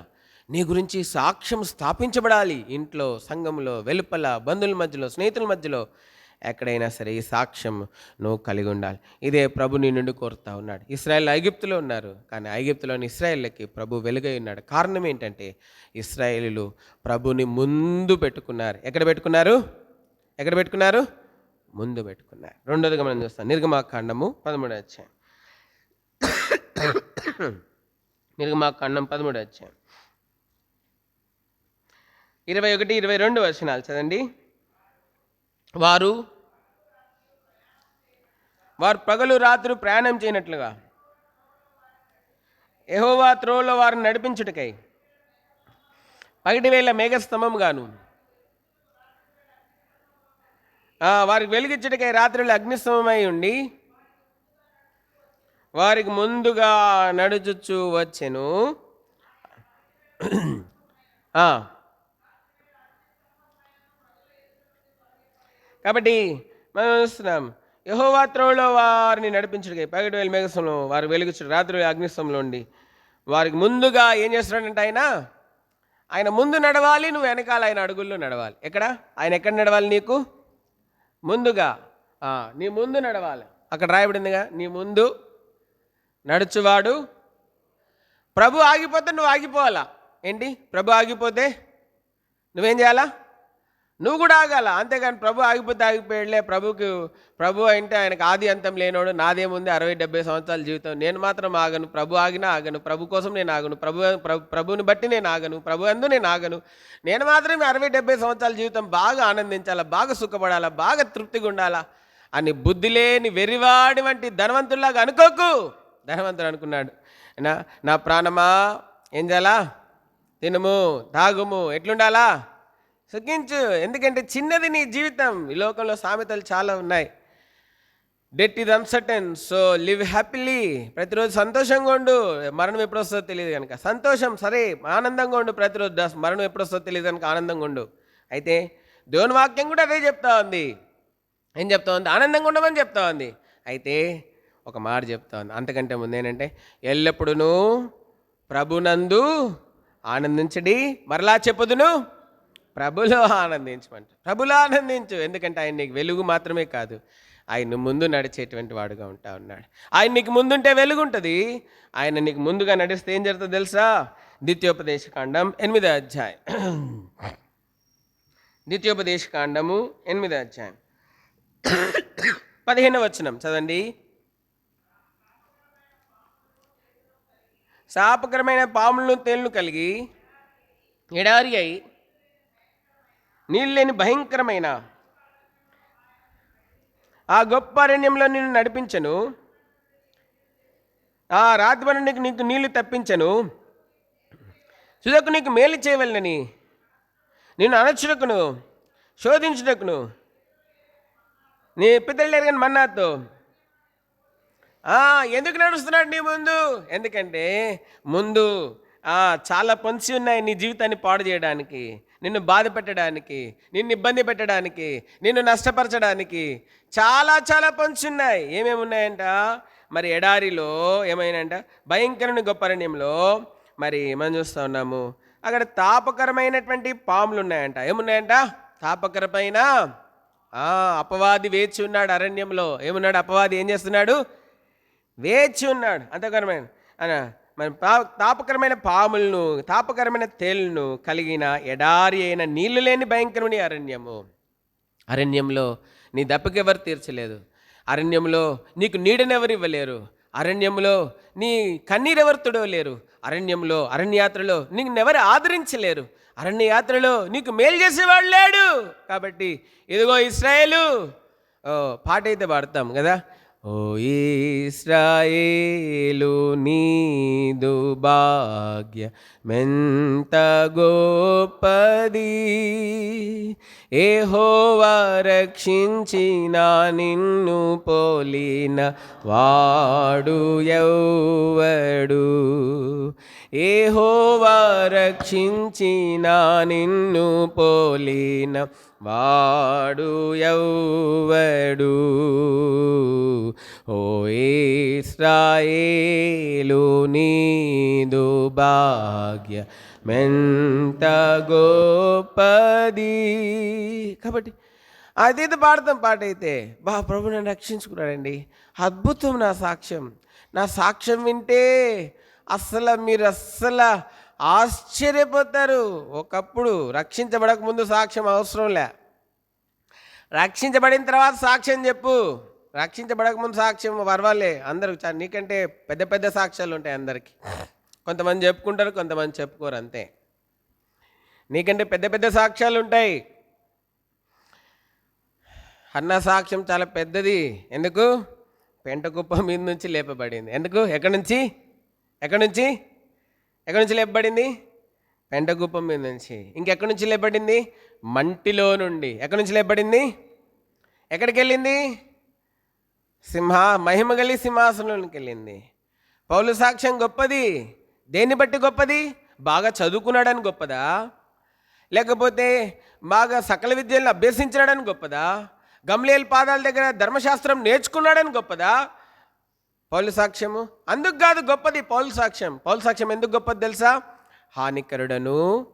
నీ గురించి సాక్ష్యం స్థాపించబడాలి. ఇంట్లో, సంఘంలో, వెలుపల, బంధువుల మధ్యలో, స్నేహితుల మధ్యలో, ఎక్కడైనా సరే ఈ సాక్ష్యం నువ్వు కలిగి ఉండాలి. ఇదే ప్రభు నీ నుండి కోరుతా ఉన్నాడు. ఇశ్రాయేల్ ఐగుప్తులో ఉన్నారు, కానీ ఐగుప్తులోని ఇశ్రాయేళ్ళకి ప్రభు వెలుగై ఉన్నాడు. కారణం ఏంటంటే ఇశ్రాయేలీలు ప్రభుని ముందు పెట్టుకున్నారు. ఎక్కడ పెట్టుకున్నారు? ముందు పెట్టుకున్నారు. రెండోదిగా మనం చూస్తాం, నిర్గమాకాండము 13వ అధ్యాయం. నిర్గమాకాండం 13వ అధ్యాయం 21, 22 వచనాలు చదండి. వారు పగలు రాత్రి ప్రయాణం చేయనట్లుగా యెహోవా త్రోవలో వారిని నడిపించుటకై పగటివేళ మేఘస్తంభంగాను వారికి వెలిగించుటకై రాత్రిలో అగ్నిస్తంభమై ఉండి వారికి ముందుగా నడుచుచు వచ్చెను. కాబట్టి మనం చూస్తున్నాం, యెహోవా త్రోవలో వారిని నడిపించుడికై పగటి వేళ మేఘస్తంలో వారు వెలుగుచుడు, రాత్రి అగ్నిస్తంలో ఉండి వారికి ముందుగా ఏం చేస్తున్నాడంటే ఆయన ముందు నడవాలి, నువ్వు వెనకాల ఆయన అడుగుల్లో నడవాలి. ఆయన ఎక్కడ నడవాలి? నీకు ముందుగా, నీ ముందు నడవాలి. అక్కడ రాయబడిందిగా, నీ ముందు నడుచువాడు. ప్రభు ఆగిపోతే నువ్వు ఆగిపోవాలా. ఏంటి? ప్రభు ఆగిపోతే నువ్వేం చేయాలా? నువ్వు కూడా ఆగాల. అంతేగాని ప్రభు ఆగిపోతే ఆగిపోయాడులే, ప్రభు అంటే ఆయనకు ఆది అంతం లేనోడు, నాదేముంది 60-70 సంవత్సరాల జీవితం, నేను మాత్రం ఆగను, ప్రభు ఆగినా ఆగను, ప్రభు కోసం నేను ఆగను, ప్రభుని బట్టి నేను ఆగను, ప్రభు అందు నేను ఆగను, నేను మాత్రమే 60-70 సంవత్సరాల జీవితం బాగా ఆనందించాలా, బాగా సుఖపడాలా, బాగా తృప్తిగా ఉండాలా అని బుద్ధి లేని వెర్రివాడి వంటి ధనవంతుల్లాగా అనుకోకు. ధనవంతుడు అనుకున్నాడు, నా ప్రాణమా ఏం చేయాలా? తినుము, తాగుము, ఎట్లుండాలా? సుఖించు. ఎందుకంటే చిన్నది నీ జీవితం. ఈ లోకంలో సామెతలు చాలా ఉన్నాయి. Death is uncertain, so live happily. ప్రతిరోజు సంతోషంగా ఉండు, మరణం ఎప్పుడు వస్తుందో తెలియదు కనుక. సంతోషం సరే, ఆనందంగా ఉండు ప్రతిరోజు, మరణం ఎప్పుడు వస్తుందో తెలియదు కనుక ఆనందంగా ఉండు. అయితే దేవుని వాక్యం కూడా అదే చెప్తా ఉంది. ఏం చెప్తా ఉంది? ఆనందంగా ఉండమని చెప్తా ఉంది. అయితే ఒక మాట చెప్తా ఉంది అంతకంటే ముందు ఏంటంటే, ఎల్లప్పుడూ ప్రభునందు ఆనందించడి, మరలా చెప్పుదును ప్రభులో ఆనందించమంట. ప్రభులో ఆనందించు. ఎందుకంటే ఆయన నీకు వెలుగు మాత్రమే కాదు, ఆయన ముందు నడిచేటువంటి వాడుగా ఉంటా ఉన్నాడు. ఆయన నీకు ముందుంటే వెలుగు ఉంటుంది. ఆయన నీకు ముందుగా నడిస్తే ఏం జరుగుతుందో తెలుసా? ద్వితీయోపదేశకాండం 8వ అధ్యాయం, ద్వితీయోపదేశకాండము 8వ అధ్యాయం 15వ వచనం చదవండి. శాపకరమైన పాములను తేళ్లను కలిగి ఎడారి అయి నీళ్ళు లేని భయంకరమైన ఆ గొప్ప అరణ్యంలో నిన్ను నడిపించను, ఆ రాత్రి నీకు నీళ్లు తప్పించను, తుదకు నీకు మేలు చేయవలనని నిన్ను అణచుటకును శోధించుటకును నీ పితరులు ఎరగని మన్నాతో. ఎందుకు నడుస్తున్నాడు నీ ముందు? ఎందుకంటే ముందు చాలా పొంచి ఉన్నాయి నీ జీవితాన్ని పాడు చేయడానికి, నిన్ను బాధ పెట్టడానికి, నిన్ను ఇబ్బంది పెట్టడానికి, నిన్ను నష్టపరచడానికి చాలా చాలా పొంచి ఉన్నాయి. ఏమేమి ఉన్నాయంట? మరి ఎడారిలో ఏమైనాయంట? భయంకరమైన గొప్ప అరణ్యంలో మరి మనం చూస్తూ ఉన్నాము, అక్కడ తాపకరమైనటువంటి పాములు ఉన్నాయంట. ఏమున్నాయంట? తాపకరమైన అపవాది వేచి ఉన్నాడు అరణ్యంలో. ఏమున్నాడు? అపవాది ఏం చేస్తున్నాడు? వేచి ఉన్నాడు. అంతకరమైన మరి తాపకరమైన పాములను, తాపకరమైన తేళ్లను కలిగిన ఎడారి అయిన నీళ్లు లేని భయంకరమైన అరణ్యము. అరణ్యంలో నీ దప్పకెవరు తీర్చలేదు, అరణ్యంలో నీకు నీడనెవరు ఇవ్వలేరు, అరణ్యంలో నీ కన్నీరెవరు తుడవలేరు, అరణ్యంలో అరణ్యయాత్రలో నీకు ఎవరు ఆదరించలేరు, అరణ్యయాత్రలో నీకు మేలు చేసేవాడు లేడు. కాబట్టి ఇదిగో ఇశ్రాయేలు పాట అయితే పాడతాం కదా, ఓ ఇశ్రాయేలు నీదు భాగ్యమెంత గొప్పది, యెహోవా రక్షించిన నిన్ను పోలిన వాడు ఎవ్వడు, యెహోవా రక్షించిన నిన్ను పోలిన వాడు ఎవ్వడు. ఓ ఇశ్రాయేలు నీదు భాగ్యమెంత గొప్పది. కాబట్టి అదైతే పాడతాం పాట అయితే, ప్రభు నన్ను రక్షించుకున్నాడండి, అద్భుతం నా సాక్ష్యం. నా సాక్ష్యం వింటే మీరు అస్సలు ఆశ్చర్యపోతారు. ఒకప్పుడు రక్షించబడక ముందు సాక్ష్యం అవసరంలే, రక్షించబడిన తర్వాత సాక్ష్యం చెప్పు. రక్షించబడక ముందు సాక్ష్యం పర్వాలే, అందరూ నీకంటే పెద్ద పెద్ద సాక్ష్యాలు ఉంటాయి అందరికీ. కొంతమంది చెప్పుకుంటారు, కొంతమంది చెప్పుకోరు, అంతే. నీకంటే పెద్ద పెద్ద సాక్ష్యాలు ఉంటాయి. అన్న సాక్ష్యం చాలా పెద్దది. ఎందుకు? పెంట కుప్ప మీద నుంచి లేపబడింది. ఎందుకు? ఎక్కడి నుంచి లేపబడింది? పెంట కుప్పం మీద నుంచి. ఇంకెక్కడి నుంచి లేపబడింది? మంటిలో నుండి. ఎక్కడి నుంచి లేపబడింది? ఎక్కడికి వెళ్ళింది? మహిమగలి సింహాసనంలోకి వెళ్ళింది. పౌలు సాక్ష్యం గొప్పది. దేన్ని బట్టి గొప్పది? బాగా చదువుకున్నాడని గొప్పదా? లేకపోతే బాగా సకల విద్యలను అభ్యసించడాన్ని గొప్పదా? గమ్లీయేలు పాదాల దగ్గర ధర్మశాస్త్రం నేర్చుకున్నాడని గొప్పదా పౌలు సాక్ష్యము? అందుకు కాదు గొప్పది పౌలు సాక్ష్యం. పౌలు సాక్ష్యం ఎందుకు గొప్పది తెలుసా? హానికరుడను